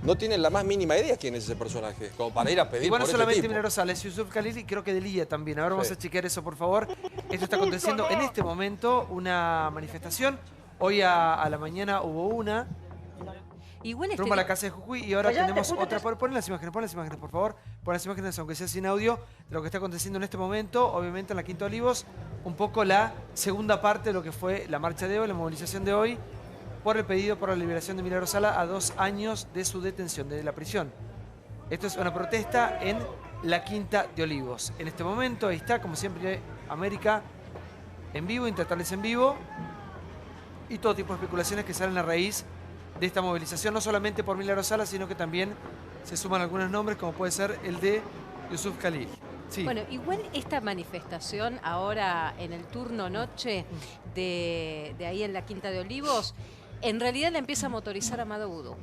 No tienen la más mínima idea quién es ese personaje, como para ir a pedir por no este solamente tipo. Milagro Sala, es Yusuf Khalil y creo que Delia también. Ahora vamos a chequear eso, por favor. Esto está aconteciendo en este momento, una manifestación. Hoy a la mañana hubo una. Igual rumbo a la casa de Jujuy y ahora tenemos otra. Pon las imágenes, por favor. Pon las imágenes, aunque sea sin audio, de lo que está aconteciendo en este momento. Obviamente en la Quinta de Olivos, un poco la segunda parte de lo que fue la marcha de hoy, la movilización de hoy, por el pedido por la liberación de Milagro Sala a 2 años de su detención, de la prisión. Esto es una protesta en la Quinta de Olivos. En este momento, ahí está, como siempre, América en vivo, Intertales en vivo y todo tipo de especulaciones que salen a raíz de esta movilización, no solamente por Milagro Sala, sino que también se suman algunos nombres, como puede ser el de Yusuf Khalil. Sí. Bueno, igual esta manifestación ahora en el turno noche de ahí en la Quinta de Olivos, en realidad la empieza a motorizar Amado Vudú.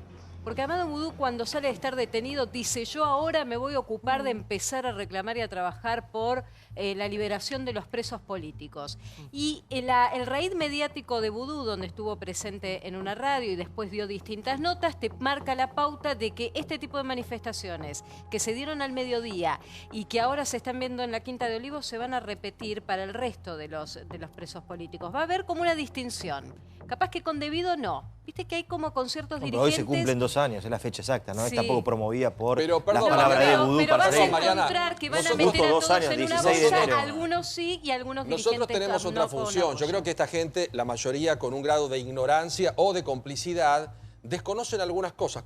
Porque Amado Boudou, cuando sale de estar detenido, dice: yo ahora me voy a ocupar de empezar a reclamar y a trabajar por la liberación de los presos políticos. Y el raíz mediático de Boudou, donde estuvo presente en una radio y después dio distintas notas, te marca la pauta de que este tipo de manifestaciones que se dieron al mediodía y que ahora se están viendo en la Quinta de Olivos se van a repetir para el resto de los presos políticos. Va a haber como una distinción. Capaz que con debido no. Viste que hay como con ciertos dirigentes... Hoy se cumplen 2 años, es la fecha exacta, ¿no? Sí. Está poco promovida por perdón, las palabras de Boudou. Pero vas a Mariana, encontrar que van a nosotros- meter a todos 2 años, en una 16 de bolsa, enero. algunos sí y algunos Nosotros dirigentes tenemos otra no con función. apoyo. Yo creo que esta gente, la mayoría con un grado de ignorancia o de complicidad, desconocen algunas cosas.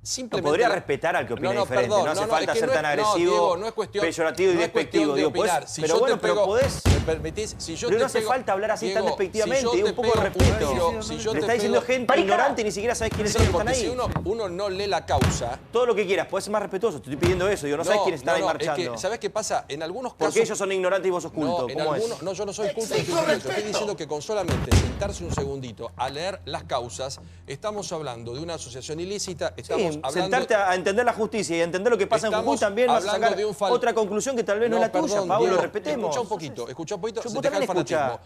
Simplemente podría respetar al que opina diferente, perdón, no hace falta es que ser tan agresivo, Diego, no es cuestión, peyorativo y no es cuestión despectivo. de Digo, opinar. podés- Si pero yo bueno, te pero pego, podés- ¿me permitís? Si yo Pero te no hace pego- falta hablar así tan Diego, despectivamente, si yo un te poco de pego respeto. si yo Le te está diciendo pego- gente ignorante y ni siquiera sabes quiénes son los que están porque ahí. si uno no lee la causa... Todo lo que quieras, puedes ser más respetuoso. Te estoy pidiendo eso. Digo, no sabes quiénes están ahí marchando. Es que, ¿sabes qué pasa? En algunos casos... Porque ellos son ignorantes y vos sos culto. ¿Cómo es? No, yo no soy culto. Estoy diciendo que con solamente sentarse un segundito a leer las causas, estamos hablando de una asociación ilícita, estamos Sí, hablando... sentarte a entender la justicia y a entender lo que pasa en Jujuy también vas a hablando sacar de un otra conclusión que tal vez no es la tuya, perdón, Pablo, Diego, respetemos. Escucha un poquito, Yo deja también el fanatismo. escucha.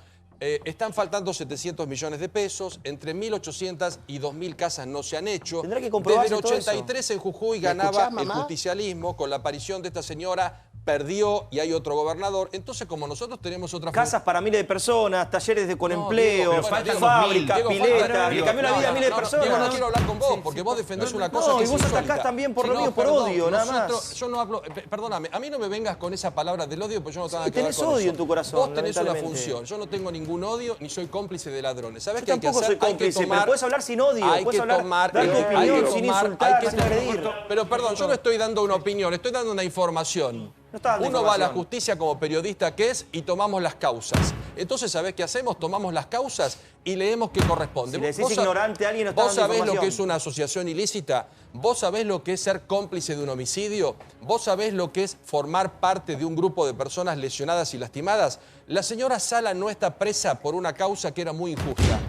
Están faltando 700 millones de pesos, entre 1.800 y 2.000 casas no se han hecho. Tendrá que comprobarse Desde el todo eso. 83 en Jujuy ¿Me ganaba escuchás, el mamá? justicialismo, con la aparición de esta señora perdió y hay otro gobernador. Entonces, como nosotros tenemos otra Casas para miles de personas, talleres con empleo, Diego, faltan fábricas, 2.000. piletas, le cambió la vida a miles de personas. Diego, no quiero hablar con vos, porque vos defendés una cosa que y es vos insólita. atacás también por Sí, lo no, mío, por perdón, odio, nada más. Yo no hablo, perdóname, a mí no me vengas con esa palabra del odio, porque yo no tengo nada que ver tenés con odio eso. en tu corazón, Vos tenés una lamentablemente. función, yo no tengo ningún odio, ni soy cómplice de ladrones. ¿Sabés Yo qué hay que tampoco hacer? soy cómplice, pero puedes hablar sin odio, Hay puedes que hablar, tomar, dar tu hay opinión que sin tomar, insultar, hay que sin agredir. Pero perdón, yo no estoy dando una opinión, estoy dando una información. dando Uno va a la información. justicia como periodista que es y tomamos las causas. Entonces, ¿sabés qué hacemos? Tomamos las causas y leemos qué corresponde. Si le decís Vos sa- ignorante a alguien, no está ¿Vos dando sabés lo que información. es una asociación ilícita? ¿Vos sabés lo que es ser cómplice de un homicidio? ¿Vos sabés lo que es formar parte de un grupo de personas lesionadas y lastimadas? La señora Sala no está presa por una causa que era muy injusta.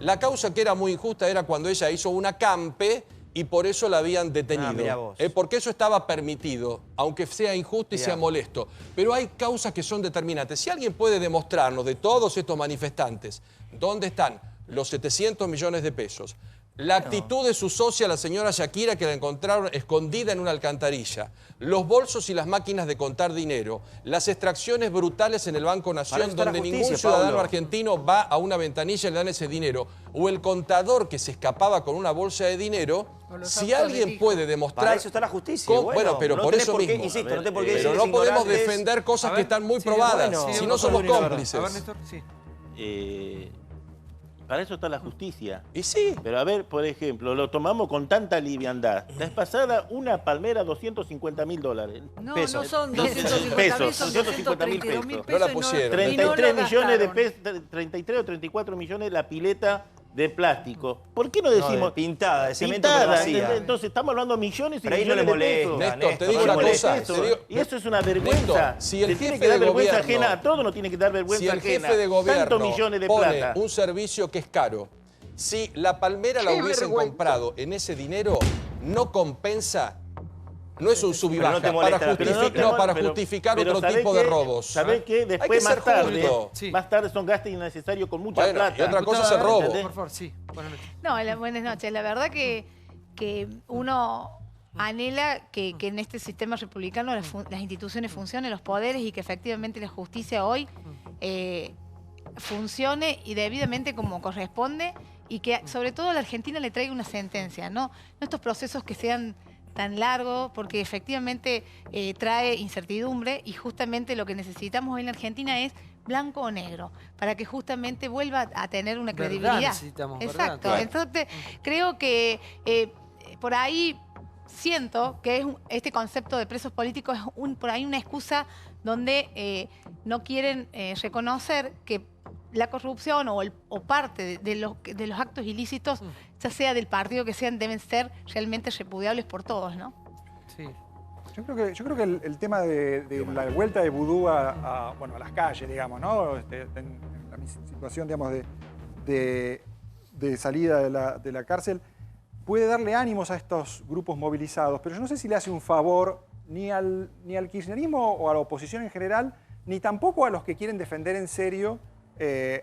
La causa que era muy injusta era cuando ella hizo un acampe y por eso la habían detenido. mirá vos. Porque eso estaba permitido, aunque sea injusto y Mirá. sea molesto. Pero hay causas que son determinantes. Si alguien puede demostrarnos de todos estos manifestantes dónde están los 700 millones de pesos, la actitud de su socia, la señora Shakira, que la encontraron escondida en una alcantarilla, los bolsos y las máquinas de contar dinero, las extracciones brutales en el Banco Para Nación, eso está la donde ningún justicia, ciudadano Pablo. argentino va a una ventanilla y le dan ese dinero, o el contador que se escapaba con una bolsa de dinero, si alguien puede demostrar... Para eso está la justicia. Bueno, pero no por tenés eso por qué, mismo. insisto, no tenés por qué Pero decir no que podemos ignorantes. defender cosas A que ver, están muy sí, probadas, bueno. si no somos cómplices. A ver, Néstor, sí. Para eso está la justicia. Y sí. Pero a ver, por ejemplo, lo tomamos con tanta liviandad. La vez pasada, una palmera, $250.000. No, Pesos. no son 250.000 pesos, son son 250.000 232.000 pesos. No la pesos y pusieron. y no lo 33 millones de gastaron. pesos, 33 o 34 millones la pileta de plástico. ¿Por qué no decimos? Pintada, de cemento pero pintada? vacía. Entonces estamos hablando de millones y Pero ahí no millones le de pesos. molesta, Néstor, te digo no una le cosa. molesta. te digo- Y eso es una vergüenza. Néstor, si el Le tiene jefe que dar de vergüenza gobierno- ajena a todo, no tiene que dar vergüenza Si el ajena. jefe de gobierno Tantos millones de pone plata. un servicio que es caro, si la palmera la Qué hubiesen vergüenza. comprado en ese dinero, no compensa, no es un sub y Pero no baja, te molesta para, la Pero justificar pero otro ¿sabés tipo de qué? robos. ¿Sabés qué? Hay que Después ser más tarde, justo. Sí. más tarde son gastos innecesarios con mucha Bueno, plata. y otra cosa es el robo. ¿Entendés? Por favor, sí. Buenas noches. No, buenas noches. La verdad que uno anhela que en este sistema republicano las instituciones funcionen, los poderes y que efectivamente la justicia hoy funcione y debidamente como corresponde y que sobre todo a la Argentina le traiga una sentencia, ¿no? No estos procesos que sean tan largos porque efectivamente trae incertidumbre y justamente lo que necesitamos hoy en la Argentina es blanco o negro, para que justamente vuelva a tener una Verdad credibilidad. necesitamos, verdad. Exacto. Claro. Entonces, creo que por ahí siento que es este concepto de presos políticos es por ahí una excusa donde no quieren reconocer que la corrupción o parte de los actos ilícitos, ya sea del partido que sean, deben ser realmente repudiables por todos, ¿no? Sí. Yo creo que el tema de la vuelta de Boudou a las calles, digamos, ¿no? En la situación, digamos, de salida de la cárcel, puede darle ánimos a estos grupos movilizados, pero yo no sé si le hace un favor ni al kirchnerismo o a la oposición en general, ni tampoco a los que quieren defender en serio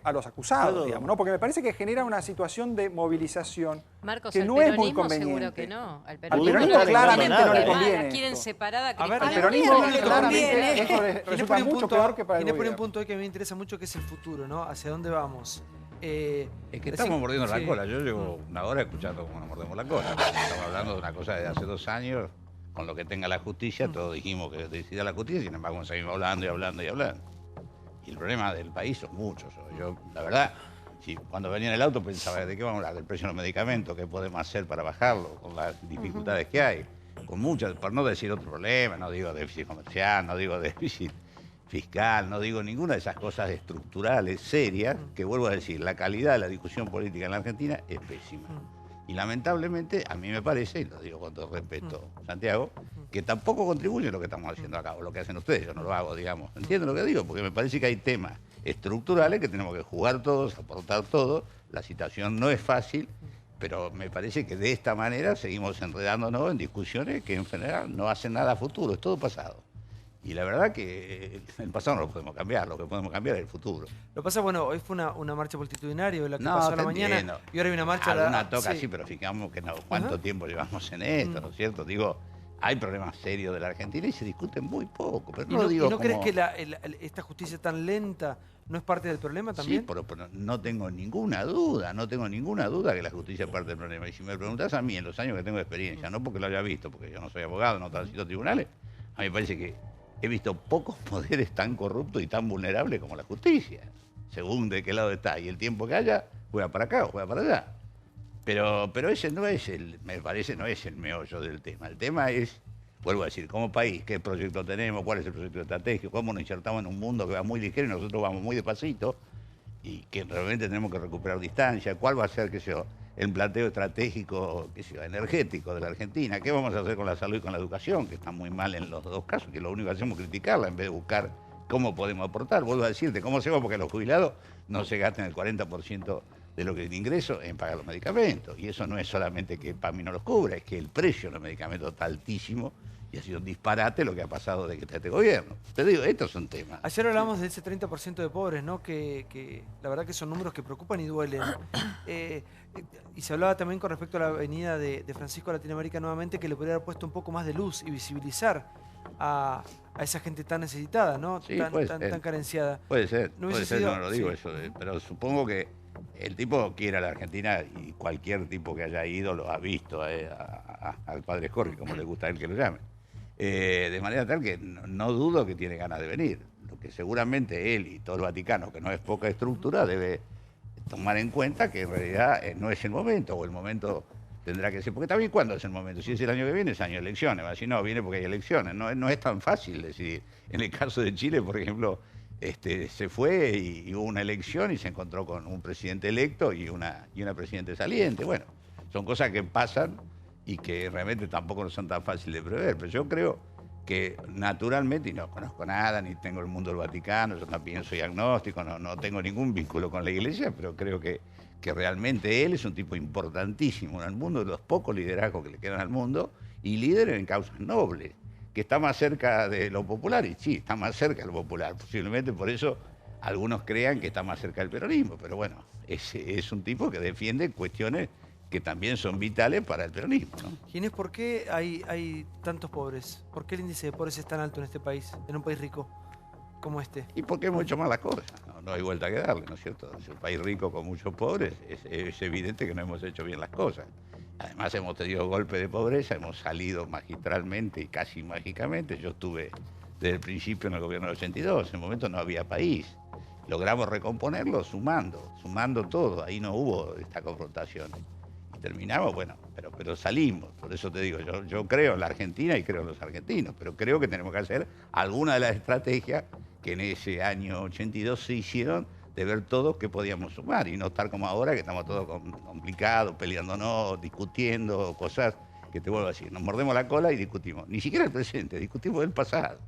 a los acusados, digamos, ¿no? Porque me parece que genera una situación de movilización Marcos, que al no es muy peronismo conveniente. seguro que no. Al peronismo claramente no le conviene. La quieren separada. Al peronismo claramente eso les resulta mucho peor que para el Tiene por un gobierno. punto que a mí me interesa mucho, que es el futuro, ¿no? ¿Hacia dónde vamos? Es que estamos mordiendo la cola. Yo llevo una hora escuchando cómo nos mordemos la cola. Estamos hablando de una cosa de hace 2 años, con lo que tenga la justicia, todos dijimos que decida la justicia, sin embargo seguimos hablando y hablando y hablando. Y el problema del país son muchos. Yo, la verdad, cuando venía en el auto pensaba, ¿de qué vamos a hablar? Del precio de los medicamentos, ¿qué podemos hacer para bajarlo? Con las dificultades que hay, con muchas, por no decir otro problema, no digo déficit comercial, no digo déficit fiscal, no digo ninguna de esas cosas estructurales, serias, que vuelvo a decir, la calidad de la discusión política en la Argentina es pésima. Y lamentablemente, a mí me parece, y lo digo con todo respeto, Santiago, que tampoco contribuye lo que estamos haciendo acá, o lo que hacen ustedes, yo no lo hago, digamos. ¿Entienden lo que digo? Porque me parece que hay temas estructurales que tenemos que jugar todos, aportar todos. La situación no es fácil, pero me parece que de esta manera seguimos enredándonos en discusiones que en general no hacen nada a futuro, es todo pasado. Y la verdad que el pasado no lo podemos cambiar, lo que podemos cambiar es el futuro. Lo que pasa, bueno, hoy fue una marcha multitudinaria, la que No, pasó a la te mañana, entiendo. y ahora hay una marcha... Alguna toca, sí, pero fijamos que no, cuánto tiempo llevamos en esto, ¿no es cierto? Digo, hay problemas serios de la Argentina y se discuten muy poco, pero no, digo ¿Y no crees como- que esta justicia tan lenta no es parte del problema también? Sí, pero no tengo ninguna duda, que la justicia es parte del problema. Y si me preguntás a mí, en los años que tengo de experiencia, no porque lo haya visto, porque yo no soy abogado, no transito tribunales, a mí me parece que he visto pocos poderes tan corruptos y tan vulnerables como la justicia, según de qué lado está. Y el tiempo que haya, juega para acá o juega para allá. Pero ese no es me parece, no es el meollo del tema. El tema es, vuelvo a decir, como país, qué proyecto tenemos, cuál es el proyecto estratégico, cómo nos insertamos en un mundo que va muy ligero y nosotros vamos muy despacito, y que realmente tenemos que recuperar distancia, cuál va a ser, qué sé yo, el planteo estratégico, qué sé yo, energético de la Argentina, qué vamos a hacer con la salud y con la educación, que está muy mal en los dos casos, que lo único que hacemos es criticarla en vez de buscar cómo podemos aportar. Vuelvo a decirte, ¿cómo hacemos? Porque los jubilados no se gasten el 40% de lo que es de ingreso en pagar los medicamentos. Y eso no es solamente que PAMI no los cubra, es que el precio de los medicamentos está altísimo y ha sido un disparate lo que ha pasado desde que está este gobierno. Te digo, estos son temas. Ayer hablamos de ese 30% de pobres, ¿no? Que la verdad que son números que preocupan y duelen. Y se hablaba también con respecto a la venida de Francisco a Latinoamérica nuevamente, que le podría haber puesto un poco más de luz y visibilizar a esa gente tan necesitada, ¿no? Sí, tan carenciada. Puede ser, ¿No puede hubiese ser, sido? yo no lo digo Sí. eso, pero supongo que el tipo quiere a la Argentina y cualquier tipo que haya ido lo ha visto al padre Jorge, como le gusta a él que lo llame. De manera tal que no dudo que tiene ganas de venir. Lo que seguramente él y todo el Vaticano, que no es poca estructura, debe tomar en cuenta que en realidad no es el momento, o el momento tendrá que ser. Porque también, ¿cuándo es el momento? Si es el año que viene, es año de elecciones. Va a decir, no, viene porque hay elecciones. No es tan fácil decidir. En el caso de Chile, por ejemplo, se fue y hubo una elección y se encontró con un presidente electo y una presidente saliente. Bueno, son cosas que pasan y que realmente tampoco no son tan fáciles de prever. Pero yo creo que naturalmente, y no conozco nada, ni tengo el mundo del Vaticano, yo también soy agnóstico, no tengo ningún vínculo con la Iglesia, pero creo que realmente él es un tipo importantísimo en el mundo, de los pocos liderazgos que le quedan al mundo, y líder en causas nobles, que está más cerca de lo popular, y sí, está más cerca de lo popular. Posiblemente por eso algunos crean que está más cerca del peronismo, pero bueno, es un tipo que defiende cuestiones que también son vitales para el peronismo, ¿no? Ginés, ¿por qué hay tantos pobres? ¿Por qué el índice de pobreza es tan alto en este país, en un país rico como este? Y porque hemos hecho mal las cosas, no hay vuelta que darle, ¿no es cierto? Es un país rico con muchos pobres, es evidente que no hemos hecho bien las cosas. Además hemos tenido golpes de pobreza, hemos salido magistralmente y casi mágicamente. Yo estuve desde el principio en el gobierno del 82, en ese momento no había país. Logramos recomponerlo sumando todo, ahí no hubo esta confrontación. Y terminamos, bueno, pero salimos. Por eso te digo, yo creo en la Argentina y creo en los argentinos, pero creo que tenemos que hacer alguna de las estrategias que en ese año 82 se hicieron, de ver todos qué podíamos sumar y no estar como ahora, que estamos todos complicados, peleándonos, discutiendo, cosas que te vuelvo a decir. Nos mordemos la cola y discutimos. Ni siquiera el presente, discutimos el pasado.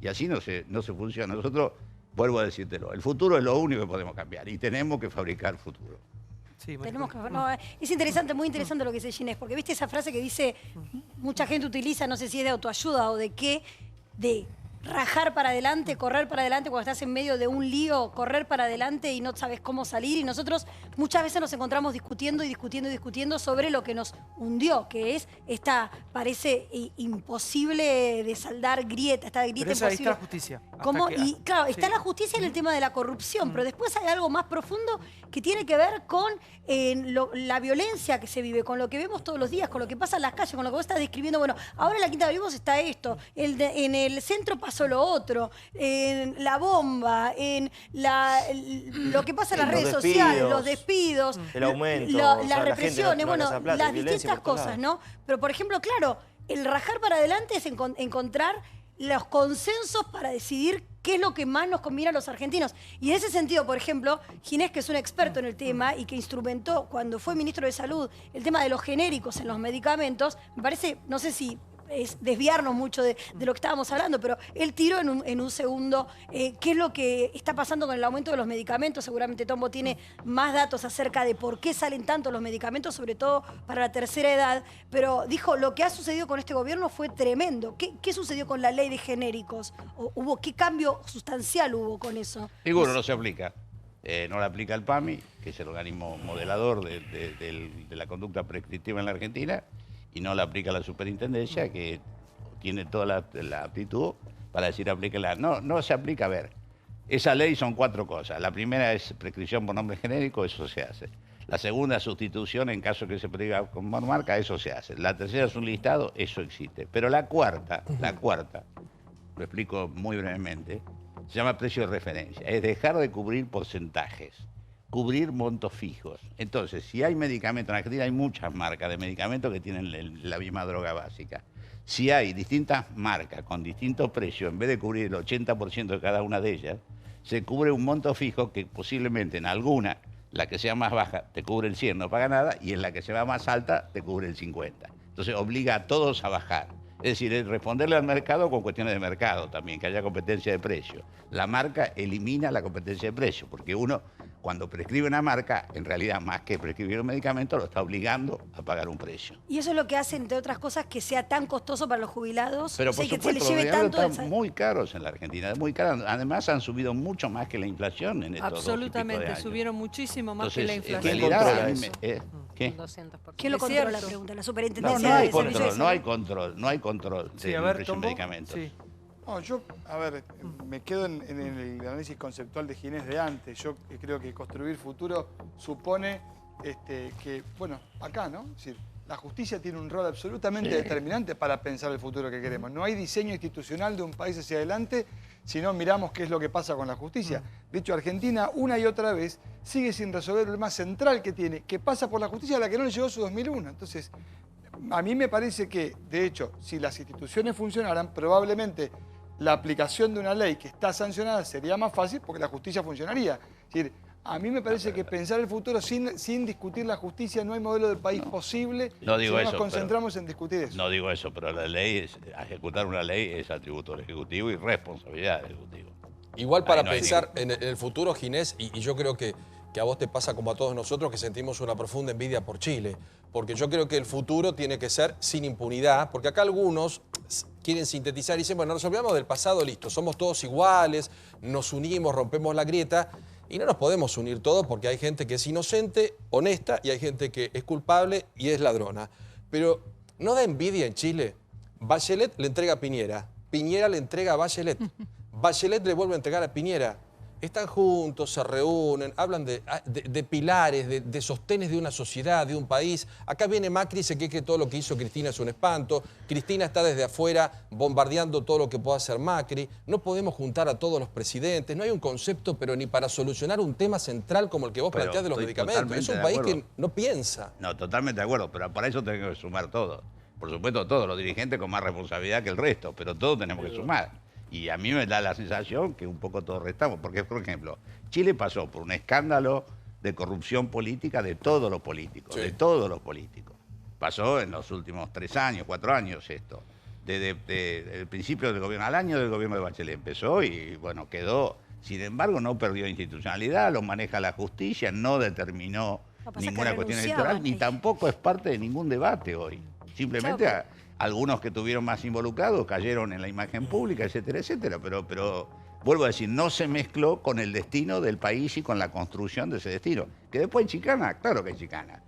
Y así no se funciona. Nosotros, vuelvo a decírtelo, el futuro es lo único que podemos cambiar y tenemos que fabricar futuro. Sí, tenemos que... No, es interesante, muy interesante lo que dice Ginés, porque viste esa frase que dice, mucha gente utiliza, no sé si es de autoayuda o de qué, de rajar para adelante, correr para adelante cuando estás en medio de un lío, correr para adelante y no sabes cómo salir. Y nosotros muchas veces nos encontramos discutiendo y discutiendo y discutiendo sobre lo que nos hundió, que es esta, parece imposible de saldar grieta, esta grieta Pero ahí imposible. está la justicia. ¿Cómo? Que- Y claro, está sí. la justicia en el tema de la corrupción, pero después hay algo más profundo que tiene que ver con la violencia que se vive, con lo que vemos todos los días, con lo que pasa en las calles, con lo que vos estás describiendo. Bueno, ahora en la Quinta de Olivos está esto, en el centro pasó lo otro, en la bomba, en lo que pasa en las Los redes despidos, sociales, los despidos, el aumento, las o sea, la gente represiones, no bueno, alcanza plata, las violencia distintas por todos cosas, lados. ¿no? Pero, por ejemplo, claro, el rajar para adelante es encontrar los consensos para decidir qué es lo que más nos conviene a los argentinos. Y en ese sentido, por ejemplo, Ginés, que es un experto en el tema y que instrumentó cuando fue ministro de Salud el tema de los genéricos en los medicamentos, me parece, no sé si es desviarnos mucho de lo que estábamos hablando, pero él tiró en un segundo qué es lo que está pasando con el aumento de los medicamentos. Seguramente Tombo tiene más datos acerca de por qué salen tanto los medicamentos, sobre todo para la tercera edad, pero dijo, lo que ha sucedido con este gobierno fue tremendo. ¿Qué sucedió con la ley de genéricos? ¿Qué cambio sustancial hubo con eso? Ninguno, no se aplica. No la aplica el PAMI, que es el organismo modelador de la conducta prescriptiva en la Argentina, y no la aplica la superintendencia, que tiene toda la aptitud para decir aplíquela. No se aplica. A ver, esa ley son 4 cosas. La primera es prescripción por nombre genérico, eso se hace. La segunda, sustitución en caso que se prescriba con marca, eso se hace. La tercera es un listado, eso existe. Pero la cuarta, lo explico muy brevemente, se llama precio de referencia. Es dejar de cubrir porcentajes, cubrir montos fijos. Entonces, si hay medicamentos, en Argentina hay muchas marcas de medicamentos que tienen la misma droga básica. Si hay distintas marcas con distintos precios, en vez de cubrir el 80% de cada una de ellas, se cubre un monto fijo que posiblemente en alguna, la que sea más baja, te cubre el 100, no paga nada, y en la que se va más alta, te cubre el 50. Entonces, obliga a todos a bajar. Es decir, es responderle al mercado con cuestiones de mercado también, que haya competencia de precio. La marca elimina la competencia de precio, porque uno, cuando prescribe una marca, en realidad, más que prescribir un medicamento, lo está obligando a pagar un precio. Y eso es lo que hace, entre otras cosas, que sea tan costoso para los jubilados. Pero o sea, por que supuesto, se le lleve los tanto medicamentos están muy caros en la Argentina, muy caros. Además, han subido mucho más que la inflación en estos 2 y pico de Absolutamente, años. subieron muchísimo más Entonces, que la inflación. en realidad, controla a mí eso? ¿qué? ¿Quién lo Es controla la cierto. pregunta? La No, superintendencia. no hay de Servicios de control, no hay Salud. control, no hay control Sí, del a ver, precio de Tombo. medicamentos. Sí. No, yo, a ver, me quedo en el análisis conceptual de Ginés de antes. Yo creo que construir futuro supone que, bueno, acá, ¿no? Es decir, la justicia tiene un rol absolutamente determinante para pensar el futuro que queremos. No hay diseño institucional de un país hacia adelante si no miramos qué es lo que pasa con la justicia. De hecho, Argentina, una y otra vez, sigue sin resolver el problema central que tiene, que pasa por la justicia a la que no le llegó su 2001. Entonces, a mí me parece que, de hecho, si las instituciones funcionaran, probablemente la aplicación de una ley que está sancionada sería más fácil porque la justicia funcionaría. Es decir, a mí me parece que pensar el futuro sin discutir la justicia no hay modelo de país posible. No digo si eso, nos concentramos en discutir eso. No digo eso, pero la ley, ejecutar una ley es atributo del Ejecutivo y responsabilidad del Ejecutivo. Igual para Ahí no hay pensar en el futuro, Ginés, y yo creo que a vos te pasa como a todos nosotros que sentimos una profunda envidia por Chile, porque yo creo que el futuro tiene que ser sin impunidad, porque acá algunos quieren sintetizar y dicen, bueno, nos olvidamos del pasado, listo, somos todos iguales, nos unimos, rompemos la grieta, y no nos podemos unir todos porque hay gente que es inocente, honesta, y hay gente que es culpable y es ladrona. Pero ¿no da envidia en Chile? Bachelet le entrega a Piñera, Piñera le entrega a Bachelet, Bachelet le vuelve a entregar a Piñera. Están juntos, se reúnen, hablan de pilares, de sostenes de una sociedad, de un país. Acá viene Macri y se cree que todo lo que hizo Cristina es un espanto. Cristina está desde afuera bombardeando todo lo que pueda hacer Macri. No podemos juntar a todos los presidentes. No hay un concepto, pero ni para solucionar un tema central como el que vos planteás de los medicamentos. Es un país que no piensa. No, totalmente de acuerdo, pero para eso tenemos que sumar todos. Por supuesto, todos los dirigentes con más responsabilidad que el resto, pero todos tenemos que sumar. Y a mí me da la sensación que un poco todos restamos, porque, por ejemplo, Chile pasó por un escándalo de corrupción política de todos los políticos, de todos los políticos. Pasó en los últimos 3 años, 4 años esto. Desde el principio del gobierno, al año del gobierno de Bachelet empezó y, bueno, quedó. Sin embargo, no perdió institucionalidad, lo maneja la justicia, no determinó ninguna cuestión electoral, ni tampoco es parte de ningún debate hoy. Simplemente algunos que estuvieron más involucrados cayeron en la imagen pública, etcétera, etcétera. Pero vuelvo a decir, no se mezcló con el destino del país y con la construcción de ese destino. Que después hay chicana, claro que hay chicana.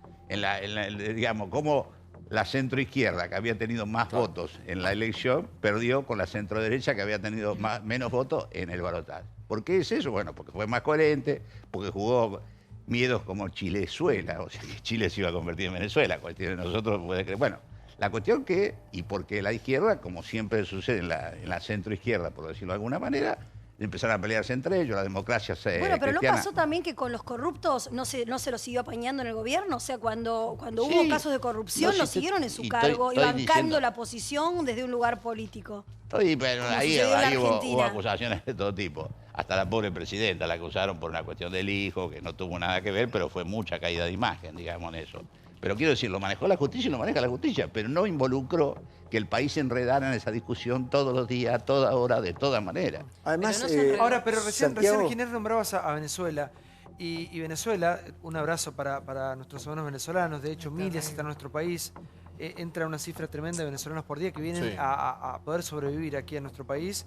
Digamos, como la centroizquierda, que había tenido más votos en la elección, perdió con la centroderecha, que había tenido menos votos en el balotaje. ¿Por qué es eso? Bueno, porque fue más coherente, porque jugó miedos como Chilezuela, o sea, que Chile se iba a convertir en Venezuela. Nosotros puede creer. Bueno, la cuestión que, y porque la izquierda, como siempre sucede en la centroizquierda, por decirlo de alguna manera, empezaron a pelearse entre ellos, la democracia se Bueno, pero cristiana. ¿no pasó también que con los corruptos no se los siguió apañando en el gobierno? O sea, cuando hubo casos de corrupción, No, los sí, siguieron en su y cargo y estoy bancando diciendo- la posición desde un lugar político. Pero Como ahí sucedió en la hubo Argentina. acusaciones de todo tipo. Hasta la pobre presidenta la acusaron por una cuestión del hijo, que no tuvo nada que ver, pero fue mucha caída de imagen, digamos, en eso. Pero quiero decir, lo manejó la justicia y lo maneja la justicia, pero no involucró que el país se enredara en esa discusión todos los días, a toda hora, de toda manera. Además, Ahora, pero recién Santiago- Ginés nombrabas a Venezuela. Y Venezuela, un abrazo para nuestros hermanos venezolanos, de hecho miles están en nuestro país, entra una cifra tremenda de venezolanos por día que vienen Sí. a poder sobrevivir aquí en nuestro país,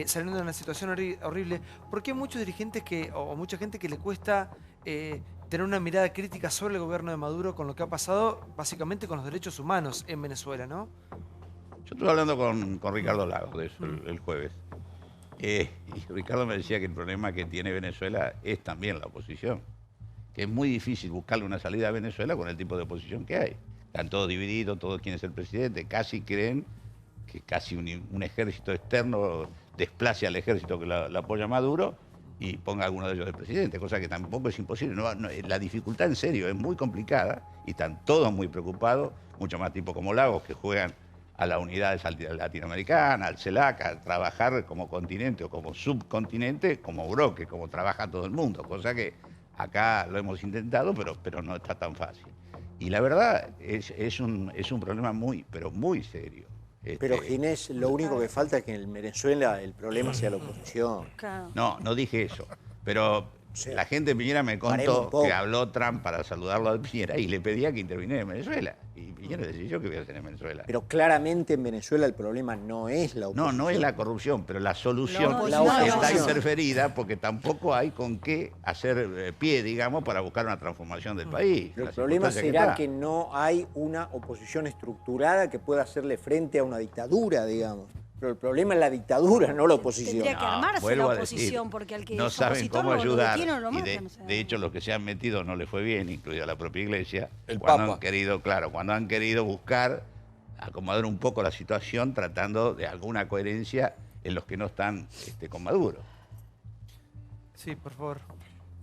saliendo de una situación horrible. ¿Por qué hay muchos dirigentes o mucha gente que le cuesta tener una mirada crítica sobre el gobierno de Maduro con lo que ha pasado básicamente con los derechos humanos en Venezuela, ¿no? Yo estuve hablando con Ricardo Lagos de eso el jueves. Y Ricardo me decía que el problema que tiene Venezuela es también la oposición. Que es muy difícil buscarle una salida a Venezuela con el tipo de oposición que hay. Están todos divididos, todos quieren ser presidente. Casi creen que casi un ejército externo desplace al ejército que la apoya a Maduro y ponga a alguno de ellos de presidente, cosa que tampoco es imposible. La dificultad en serio es muy complicada y están todos muy preocupados, mucho más tipos como Lagos que juegan a la unidad latinoamericana, al CELAC, a trabajar como continente o como subcontinente, como bloque, como trabaja todo el mundo, cosa que acá lo hemos intentado, pero no está tan fácil. Y la verdad es un problema pero muy serio. Pero Ginés, lo único que falta es que en Venezuela el problema sea la oposición. No dije eso. Pero la gente de Piñera me Paremos contó un poco. que habló Trump para saludarlo a Piñera y le pedía que interviniera en Venezuela. Y Piñera decía, ¿yo qué voy a hacer en Venezuela? Pero claramente en Venezuela el problema no es la oposición. No es la corrupción, pero la solución La oposición. está interferida porque tampoco hay con qué hacer pie, digamos, para buscar una transformación del país. Pero el La problema circunstancia será está. que no hay una oposición estructurada que pueda hacerle frente a una dictadura, digamos. Pero el problema es la dictadura, no la oposición. Tendría que armarse vuelvo la a decir, oposición, porque al que no es saben opositor cómo lo ayudar. detienen o lo Y matan. O sea. de hecho, los que se han metido no les fue bien, incluida la propia iglesia. El cuando Papa. han querido, cuando han querido buscar acomodar un poco la situación, tratando de alguna coherencia en los que no están con Maduro. Sí, por favor.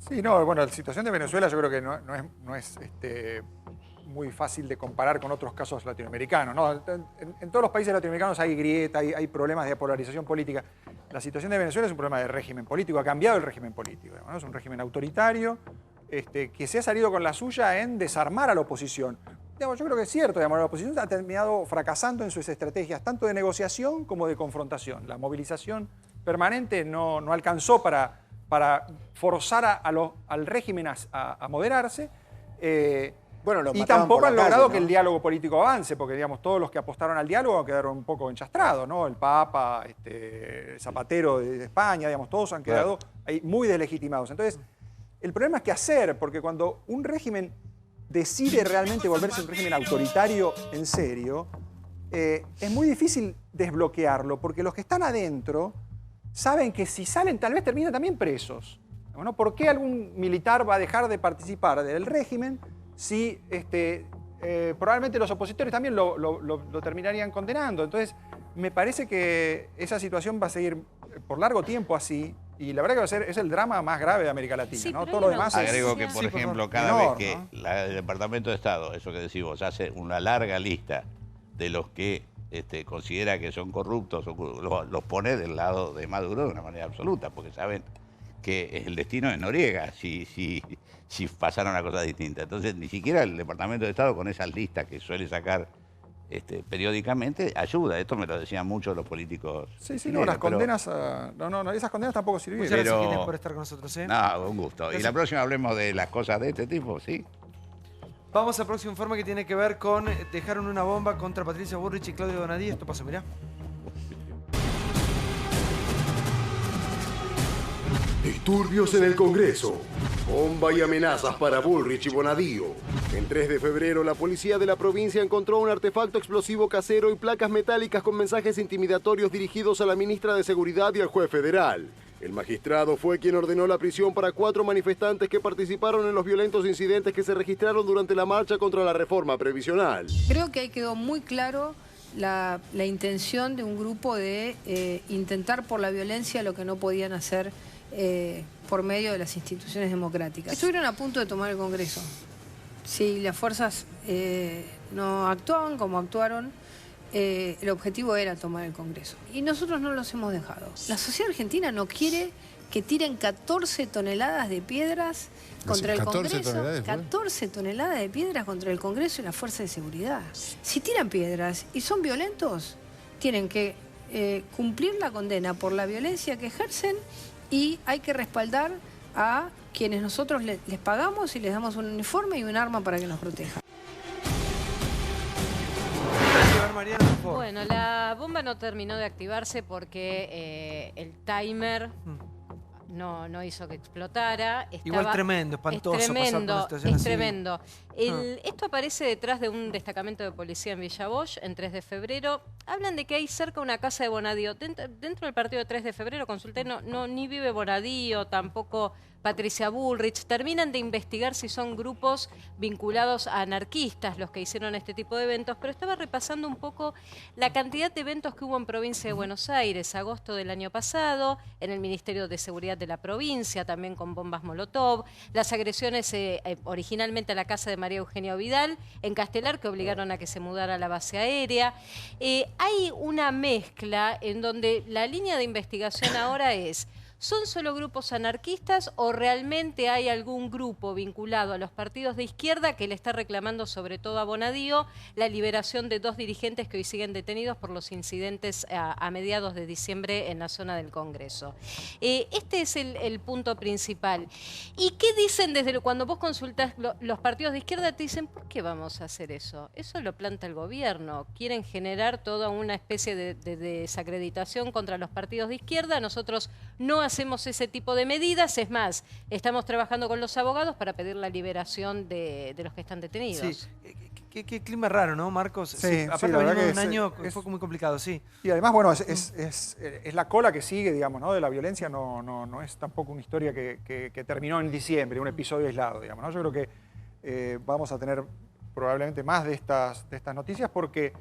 Sí, no, bueno, la situación de Venezuela yo creo que no es muy fácil de comparar con otros casos latinoamericanos, ¿no? En todos los países latinoamericanos hay grieta, hay problemas de polarización política. La situación de Venezuela es un problema de régimen político, ha cambiado el régimen político, ¿no? Es un régimen autoritario que se ha salido con la suya en desarmar a la oposición. Digamos, yo creo que es cierto, digamos, la oposición ha terminado fracasando en sus estrategias, tanto de negociación como de confrontación. La movilización permanente no alcanzó para forzar al régimen a moderarse. Bueno, los Y mataban tampoco por han la calle, logrado ¿no? que el diálogo político avance, porque digamos, todos los que apostaron al diálogo quedaron un poco enchastrados, ¿no? El Papa, Zapatero de España, digamos, todos han quedado ahí muy deslegitimados. Entonces, el problema es qué hacer, porque cuando un régimen decide realmente volverse un régimen autoritario en serio, es muy difícil desbloquearlo, porque los que están adentro saben que si salen tal vez terminan también presos. Bueno, ¿por qué algún militar va a dejar de participar del régimen si probablemente los opositores también lo terminarían condenando? Entonces, me parece que esa situación va a seguir por largo tiempo así, y la verdad que es el drama más grave de América Latina, Sí, ¿no? pero Todo lo hay una demás es... Agrego que, por ejemplo, cada menor, vez que ¿no? el Departamento de Estado, eso que decimos, hace una larga lista de los que considera que son corruptos, los pone del lado de Maduro de una manera absoluta, porque saben que el destino es Noriega si pasara una cosa distinta. Entonces, ni siquiera el Departamento de Estado, con esas listas que suele sacar periódicamente, ayuda. Esto me lo decían muchos los políticos. Sí, chilenos, las pero- condenas... No, esas condenas tampoco sirvieron. Muchas gracias, Ginés, por estar con nosotros. No, un gusto. Y Gracias. la próxima hablemos de las cosas de este tipo, ¿sí? Vamos al próximo informe que tiene que ver con dejaron una bomba contra Patricia Bullrich y Claudio Bonadío. Esto pasó, mirá. Disturbios en el Congreso. Bomba y amenazas para Bullrich y Bonadío. El 3 de febrero, la policía de la provincia encontró un artefacto explosivo casero y placas metálicas con mensajes intimidatorios dirigidos a la ministra de Seguridad y al juez federal. El magistrado fue quien ordenó la prisión para 4 manifestantes que participaron en los violentos incidentes que se registraron durante la marcha contra la reforma previsional. Creo que ahí quedó muy claro la intención de un grupo de intentar por la violencia lo que no podían hacer por medio de las instituciones democráticas. Estuvieron a punto de tomar el Congreso. Si las fuerzas no actuaban como actuaron, el objetivo era tomar el Congreso. Y nosotros no los hemos dejado. La sociedad argentina no quiere que tiren 14 toneladas de piedras contra el Congreso. 14 toneladas de piedras contra el Congreso y las fuerzas de seguridad. Si tiran piedras y son violentos, tienen que cumplir la condena por la violencia que ejercen y hay que respaldar a quienes nosotros les pagamos y les damos un uniforme y un arma para que nos proteja. Bueno, la bomba no terminó de activarse porque el timer no hizo que explotara. Igual tremendo, espantoso. Es tremendo, pasar por una situación así. tremendo. Esto aparece detrás de un destacamento de policía en Villa Bosch, en 3 de febrero. Hablan de que hay cerca una casa de Bonadío. Dentro del partido de 3 de febrero, consulté, ni vive Bonadío, tampoco Patricia Bullrich. Terminan de investigar si son grupos vinculados a anarquistas los que hicieron este tipo de eventos, pero estaba repasando un poco la cantidad de eventos que hubo en provincia de Buenos Aires, agosto del año pasado, en el Ministerio de Seguridad de la provincia, también con bombas Molotov, las agresiones originalmente a la casa de María Eugenia Vidal, en Castelar, que obligaron a que se mudara a la base aérea. Hay una mezcla en donde la línea de investigación ahora es: ¿son solo grupos anarquistas o realmente hay algún grupo vinculado a los partidos de izquierda que le está reclamando, sobre todo a Bonadío, la liberación de 2 dirigentes que hoy siguen detenidos por los incidentes a mediados de diciembre en la zona del Congreso? Este es el punto principal. ¿Y qué dicen cuando vos consultás los partidos de izquierda? Te dicen, ¿por qué vamos a hacer eso? Eso lo planta el gobierno. Quieren generar toda una especie de desacreditación contra los partidos de izquierda. Nosotros no hacemos ese tipo de medidas, es más, estamos trabajando con los abogados para pedir la liberación de los que están detenidos. Sí. Qué clima raro, ¿no, Marcos? Sí, aparte la verdad venimos de que un año que fue muy complicado, sí. Y además, bueno, es la cola que sigue, digamos, ¿no? De la violencia, no es tampoco una historia que terminó en diciembre, un episodio aislado, digamos, ¿no? Yo creo que vamos a tener probablemente más de estas noticias porque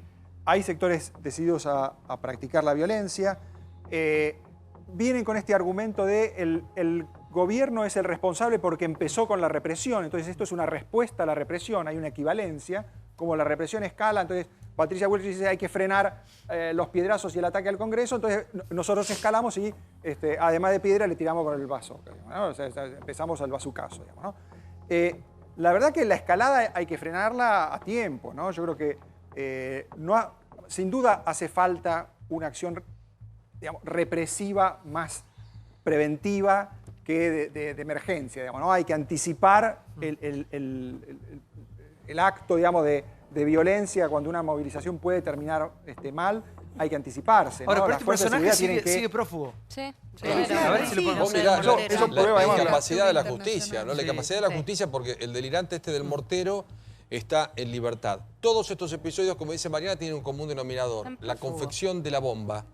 hay sectores decididos a practicar la violencia. Vienen con este argumento de el gobierno es el responsable porque empezó con la represión, entonces esto es una respuesta a la represión, hay una equivalencia, como la represión escala, entonces Patricia Bullrich dice hay que frenar los piedrazos y el ataque al Congreso, entonces nosotros escalamos y además de piedra le tiramos con el vaso, ¿no? O sea, empezamos al bazucazo, digamos, ¿no? La verdad que la escalada hay que frenarla a tiempo, ¿no? Yo creo que sin duda hace falta una acción, digamos, represiva más preventiva que de emergencia, digamos, ¿no? Hay que anticipar el acto, digamos, de violencia cuando una movilización puede terminar mal, hay que anticiparse. Ahora, ¿no? pero este personaje sigue prófugo. Sí. A ver si lo podemos la incapacidad de la justicia, ¿no? La incapacidad de la justicia porque el delirante del mortero está en libertad. Todos estos episodios, como dice Mariana, tienen un común denominador: la confección de la bomba.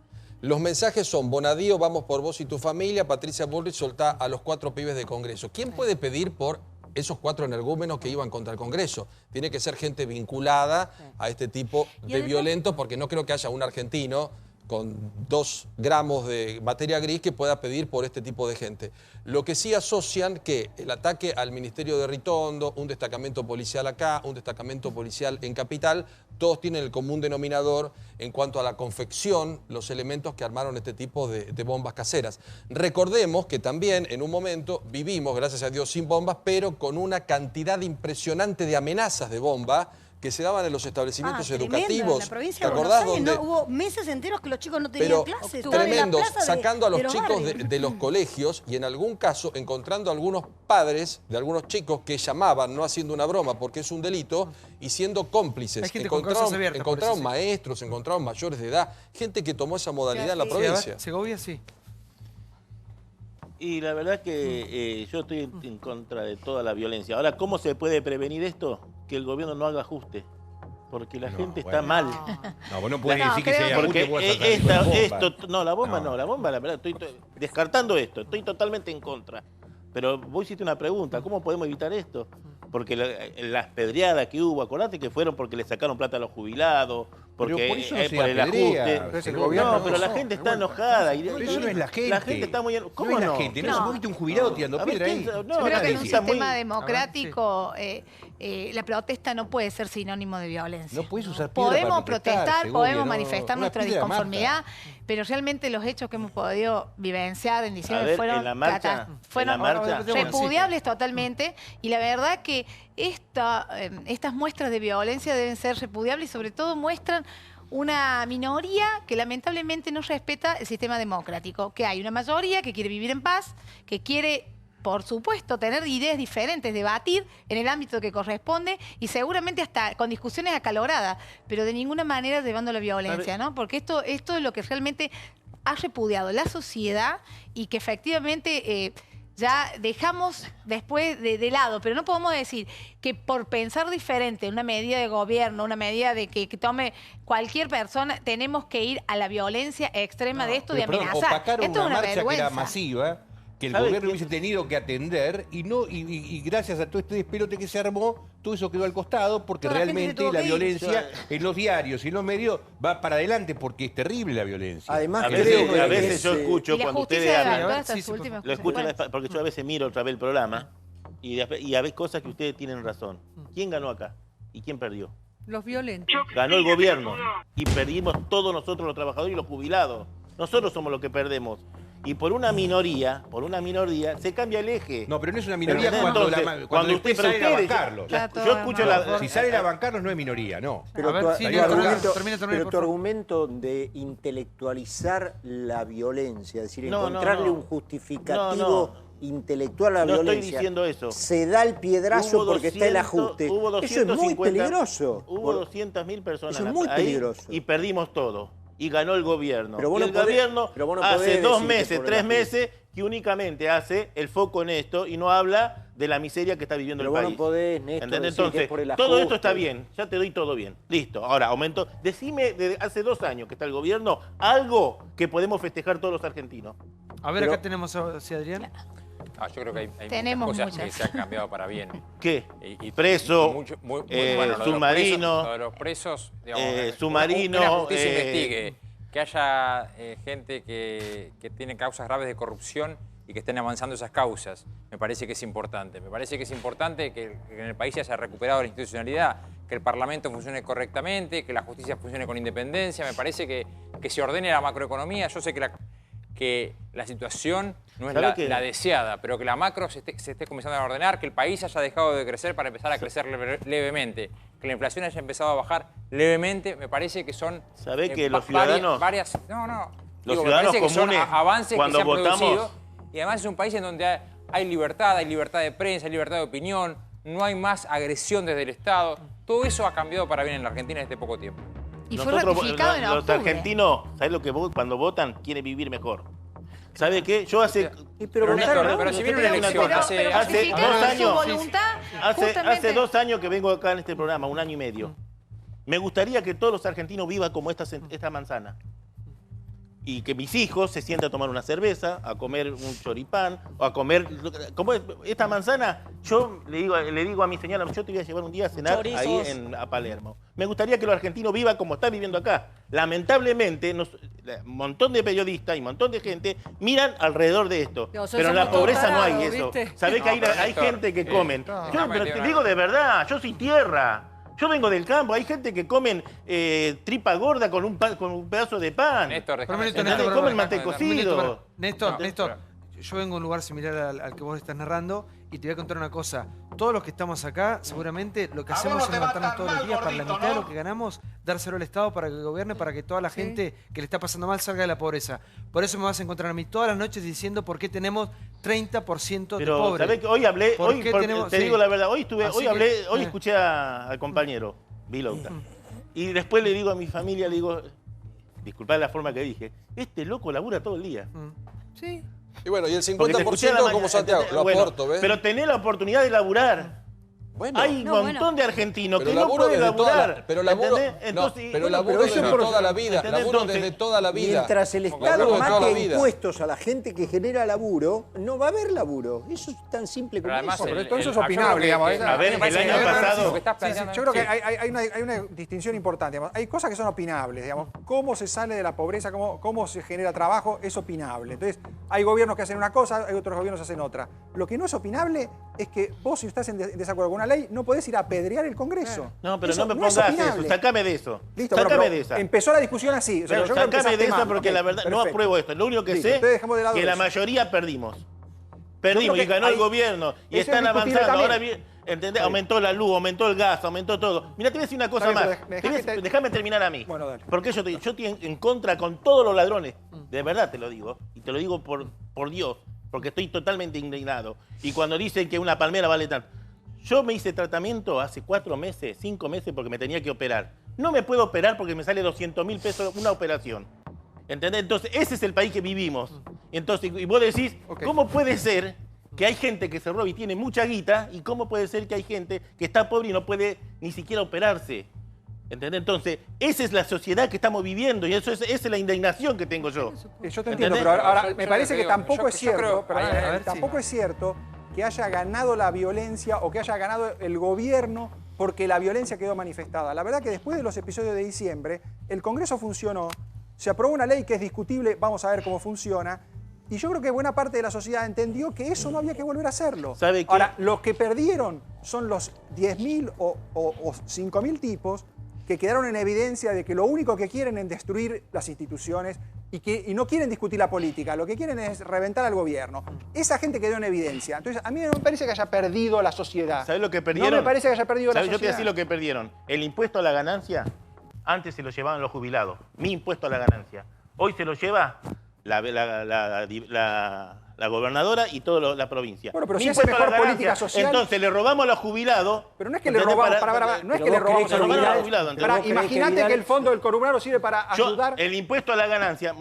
Los mensajes son: Bonadío, vamos por vos y tu familia; Patricia Bullrich, soltá a los 4 pibes de Congreso. ¿Quién puede pedir por esos 4 energúmenos que iban contra el Congreso? Tiene que ser gente vinculada a este tipo de violentos, porque no creo que haya un argentino con 2 gramos de materia gris que pueda pedir por este tipo de gente. Lo que sí asocian que el ataque al Ministerio de Ritondo, un destacamento policial acá, un destacamento policial en Capital, todos tienen el común denominador en cuanto a la confección, los elementos que armaron este tipo de bombas caseras. Recordemos que también en un momento vivimos, gracias a Dios, sin bombas, pero con una cantidad impresionante de amenazas de bomba que se daban en los establecimientos tremendo, educativos. en la provincia ¿Te de Buenos acordás? Aires, Donde, no, hubo meses enteros que los chicos no tenían pero clases. estaban en la tremendos, plaza sacando a los de chicos barrios. de los colegios y en algún caso encontrando a algunos padres de algunos chicos que llamaban, no haciendo una broma porque es un delito, y siendo cómplices. Hay gente con causas abiertas, por Encontraron eso, sí. maestros, encontraron mayores de edad, gente que tomó esa modalidad en la provincia. Segovia sí. Y la verdad que yo estoy en contra de toda la violencia. Ahora, ¿cómo se puede prevenir esto? Que el gobierno no haga ajuste. Porque la gente está mal. No, vos no podés decir que se haga porque ajuste, vos vas a salir con la bomba. la bomba, la verdad, estoy descartando esto, estoy totalmente en contra. Pero vos hiciste una pregunta, ¿cómo podemos evitar esto? Porque las pedreadas que hubo, acordate que fueron porque le sacaron plata a los jubilados, porque Pero por eso no se por el apedrea. ajuste. El gobierno No, pero la gente está enojada. Pero eso no es la gente. La gente está muy enojada. ¿Cómo no? Es no? la gente, no, vos viste un jubilado tirando A ver, piedra ahí. ¿quién- Yo creo que en un está muy- sistema democrático la protesta no puede ser sinónimo de violencia. No puedes usar piedra Podemos para protestar, protestar, Segovia, podemos no. manifestar Una nuestra piedra disconformidad, pero realmente los hechos que hemos podido vivenciar en diciembre A ver, fueron, en la marcha, fueron en la marcha. repudiables totalmente, y la verdad que estas muestras de violencia deben ser repudiables y sobre todo muestran una minoría que lamentablemente no respeta el sistema democrático, que hay una mayoría que quiere vivir en paz, que quiere, por supuesto, tener ideas diferentes, debatir en el ámbito que corresponde y seguramente hasta con discusiones acaloradas, pero de ninguna manera llevando a la violencia, ¿no? Porque esto es lo que realmente ha repudiado la sociedad y que efectivamente ya dejamos después de lado, pero no podemos decir que por pensar diferente una medida de gobierno, una medida de que tome cualquier persona, tenemos que ir a la violencia extrema de esto, de amenazar. Opacaron Esto es una marcha que vergüenza. era masiva, que el ¿Sabe gobierno qué? hubiese tenido que atender y gracias a todo este despelote que se armó, todo eso quedó al costado porque Toda la gente se realmente tuvo la que ir. violencia en los diarios y en los medios va para adelante porque es terrible la violencia. Además, A creo que veces yo escucho Y la cuando justicia ustedes de hablan, verdad hasta su última lo escucho consecuencia. porque yo a veces miro otra vez el programa y a veces cosas que ustedes tienen razón. ¿Quién ganó acá? ¿Y quién perdió? Los violentos. Ganó el gobierno y perdimos todos nosotros los trabajadores y los jubilados. Nosotros somos los que perdemos. Y por una minoría se cambia el eje. No, pero no es una minoría Pero cuando, entonces, cuando después pero sale la ustedes- bancarlos. yo escucho la... Si sale la bancarlos no es minoría, no. Pero, A ver, tu, sí, tu Néstor, argumento, termina, pero por tu favor. argumento de intelectualizar la violencia, es decir, No, encontrarle no. un justificativo No. intelectual a la No estoy violencia, diciendo eso. se da el piedrazo Hubo porque está el 200, ajuste. hubo Eso es muy 250, peligroso. Hubo Por- 200.000 personas Eso es muy ahí peligroso. y perdimos todo. Y ganó el gobierno. Pero vos y no el podés- gobierno pero vos no hace podés 2 decir que meses, por 3 el meses, que únicamente hace el foco en esto y no habla de la miseria que está viviendo Pero el vos país. no podés, Néstor, ¿Entendés? decir que Entonces, es por el todo esto ajuste. está bien, ya te doy todo bien. Listo, ahora aumento. Decime, desde hace 2 años que está el gobierno, algo que podemos festejar todos los argentinos. A ver, Pero- acá tenemos a Adrián. Yo creo que hay Tenemos muchas cosas muchas. que se han cambiado para bien. ¿Qué? Y Preso, mucho- muy submarino, lo de los presos, digamos, submarino, que la justicia investigue, que haya gente que tiene causas graves de corrupción y que estén avanzando esas causas. Me parece que es importante. Me parece que es importante que en el país se haya recuperado la institucionalidad, que el Parlamento funcione correctamente, que la justicia funcione con independencia. Me parece que se ordene la macroeconomía. Yo sé que la situación no es ¿Sabe qué? la deseada, pero que la macro se esté comenzando a ordenar, que el país haya dejado de crecer para empezar a crecer levemente, que la inflación haya empezado a bajar levemente, me parece que son... ¿Sabe que los ciudadanos... Los me ciudadanos parece que son comunes, avances cuando que se han votamos... producido, y además es un país en donde hay libertad de prensa, hay libertad de opinión, no hay más agresión desde el Estado. Todo eso ha cambiado para bien en la Argentina en este poco tiempo. Y fue ratificado en los octubre. argentinos, ¿sabes lo que cuando votan? Quieren vivir mejor. ¿Sabe qué? Yo hace... Pero Néstor, pero si viene una elección hace 2 ratificaron su años... voluntad, Hace justamente. 2 años que vengo acá en este programa, 1 año y medio. Me gustaría que todos los argentinos vivan como esta manzana. Y que mis hijos se sientan a tomar una cerveza, a comer un choripán, o a comer... Como esta manzana, yo le digo a mi señora, yo te voy a llevar un día a cenar Chorizos. ahí a Palermo. Me gustaría que los argentinos vivan como están viviendo acá. Lamentablemente, un montón de periodistas y un montón de gente miran alrededor de esto. Pero Pero en la somos pobreza no hay tarados, eso. ¿viste? ¿Sabés que hay Néstor, gente que comen? no, Pero te digo de verdad, yo soy tierra. Yo vengo del campo, hay gente que comen tripa gorda con un pedazo de pan. Néstor, Permíteme, Gente Néstor, que comen perdón. mantecocido. Néstor, No, Néstor, yo vengo de un lugar similar al que vos estás narrando y te voy a contar una cosa. todos los que estamos acá, seguramente lo que hacemos es levantarnos todos los días para la mitad de lo que ganamos, dárselo al Estado para que gobierne, para que toda la gente que le está pasando mal salga de la pobreza. Por eso me vas a encontrar a mí todas las noches diciendo por qué tenemos 30% de Pero, pobres. ¿sabés que hoy hablé? Hoy, te digo la verdad, hoy que, escuché al compañero Vilouta. Y después le digo a mi familia, le digo, disculpad la forma que dije, este loco labura todo el día. Sí. Y bueno, y el Porque te escuché a la 50% como Santiago, lo bueno, aporto, ¿ves? pero tenés la oportunidad de laburar. Bueno. Hay un montón de argentinos Pero que no laburo pueden desde toda laburar. la- pero laburo- ¿entendés? no, pero laburo eso desde por- toda la vida, ¿entendés? laburo Entonces, desde toda la vida. Mientras el Laburo Estado de toda la mate vida. impuestos a la gente que genera laburo, no va a haber laburo. Eso es tan simple como además, eso. pero todo eso es opinable, digamos. A ver, el año pasado... Yo creo que hay una distinción importante. Digamos. Hay cosas que son opinables, digamos. Cómo se sale de la pobreza, cómo se genera trabajo, es opinable. Entonces, hay gobiernos que hacen una cosa, hay otros gobiernos que hacen otra. Lo que no es opinable es que vos, si estás en desacuerdo con una ley, no podés ir a apedrear el Congreso. No, pero Eso no me es pongas opinable. eso, sacame de eso. Listo, Sacame pero de esa. empezó la discusión así. O sea, Pero yo creo que sacame de empezaste esa mal. porque Ok, la verdad no perfecto. apruebo esto. Lo único que Listo, sé entonces dejemos de lado que la eso. mayoría perdimos. Yo Perdimos creo y que ganó el hay- gobierno. Y eso es están discutible avanzando. Ahora también. bien, ¿entendés? Aumentó la luz, aumentó el gas, aumentó todo. Mira, te voy a decir una cosa Está bien, más. pero Déjame terminar a mí. Bueno, dale. Porque yo estoy en contra con todos los ladrones. De verdad te lo digo. Y te lo digo por Dios. Porque estoy totalmente indignado. Y cuando dicen que una palmera vale tanto. Yo me hice tratamiento hace 4 meses, 5 meses porque me tenía que operar. No me puedo operar porque me sale 200.000 pesos una operación. ¿Entendés? Entonces, ese es el país que vivimos. Entonces, y vos decís, ¿cómo puede ser que hay gente que se roba y tiene mucha guita? ¿Y cómo puede ser que hay gente que está pobre y no puede ni siquiera operarse? ¿Entendés? Entonces, esa es la sociedad que estamos viviendo y esa es la indignación que tengo yo. Yo te entiendo, ¿Entendés? pero ahora Yo me lo parece que que digo, tampoco es yo cierto, creo- perdóname, a ver, tampoco es cierto que haya ganado la violencia o que haya ganado el gobierno porque la violencia quedó manifestada. La verdad que después de los episodios de diciembre, el Congreso funcionó, se aprobó una ley que es discutible, vamos a ver cómo funciona, y yo creo que buena parte de la sociedad entendió que eso no había que volver a hacerlo. ¿Sabe qué? Ahora, los que perdieron son los 10.000 o 5.000 tipos que quedaron en evidencia de que lo único que quieren es destruir las instituciones y no quieren discutir la política, lo que quieren es reventar al gobierno. Esa gente quedó en evidencia. Entonces, a mí no me parece que haya perdido la sociedad. ¿Sabés lo que perdieron? No me parece que haya perdido la ¿Sabés? Yo te voy a sociedad. decir lo que perdieron. El impuesto a la ganancia, antes se lo llevaban los jubilados. Mi impuesto a la ganancia. Hoy se lo lleva la gobernadora y toda la provincia. Bueno, pero Mi si hace impuesto a la mejor política ganancia, social- entonces le robamos a los jubilados. Pero no es que le ¿entendés? robamos, no es que le robamos a los jubilados. Imagínate que el fondo del conurbano sirve para ayudar. El impuesto a la ganancia,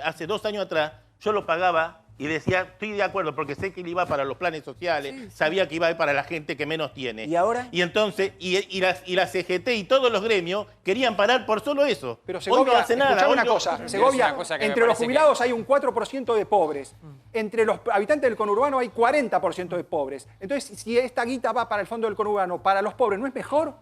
hace 2 años atrás, yo lo pagaba y decía, estoy de acuerdo, porque sé que él iba para los planes sociales, sabía que iba a ir para la gente que menos tiene. ¿Y ahora? Y entonces, y la CGT y todos los gremios querían parar por solo eso. Pero Hoy Segovia, no hace nada. escuchá Hoy una no- cosa, Segovia, una cosa que me entre los parece jubilados hay un 4% de pobres. Entre los habitantes del conurbano hay 40% de pobres. Entonces, si esta guita va para el fondo del conurbano, para los pobres, ¿no es mejor?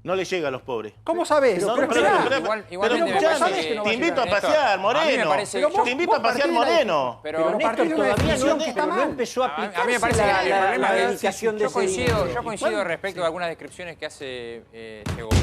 No le llega a los pobres. ¿Cómo sabés? No, Pero pero- esperá. pero- Igualmente pero me escuchame, parece que no va te a invito a llegar. pasear, A mí me Moreno. parece- Pero vos- Te invito a vos pasear, partís de la- Moreno. Pero Néstor, partís de una todavía definición no, que está pero no mal. empezó a A mí me aplicarse parece que el problema la es- dedicación de yo ese coincido dinero. respecto de algunas descripciones que hace Segovia.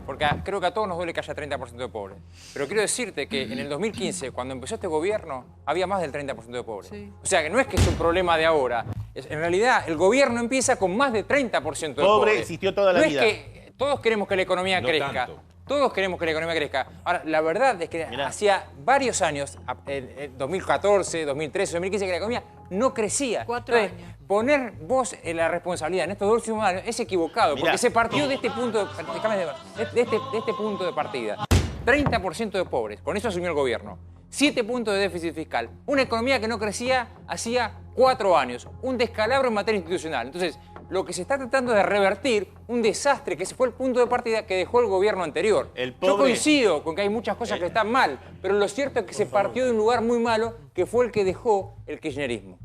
Porque creo que a todos nos duele que haya 30% de pobres. Pero quiero decirte que en el 2015, cuando empezó este gobierno, había más del 30% de pobres. O sea, que no es que es un problema de ahora. En realidad, el gobierno empieza con más de 30% de pobres. Pobre existió toda la no vida. Es que todos queremos que la economía No crezca. tanto. Todos queremos que la economía crezca. Ahora, la verdad es que hacía varios años, en 2014, 2013, 2015, que la economía no crecía. 4 Entonces, poner vos la responsabilidad en estos 2 últimos años es equivocado, Mirá. porque se partió de este punto de este punto de partida. 30% de pobres, con eso asumió el gobierno. 7 puntos de déficit fiscal. Una economía que no crecía hacía 4 años. Un descalabro en materia institucional. Entonces, lo que se está tratando de revertir, un desastre, que ese fue el punto de partida que dejó el gobierno anterior. El Yo pobre- coincido con que hay muchas cosas que están mal, pero lo cierto es que se partió de un lugar muy malo, que fue el que dejó el kirchnerismo.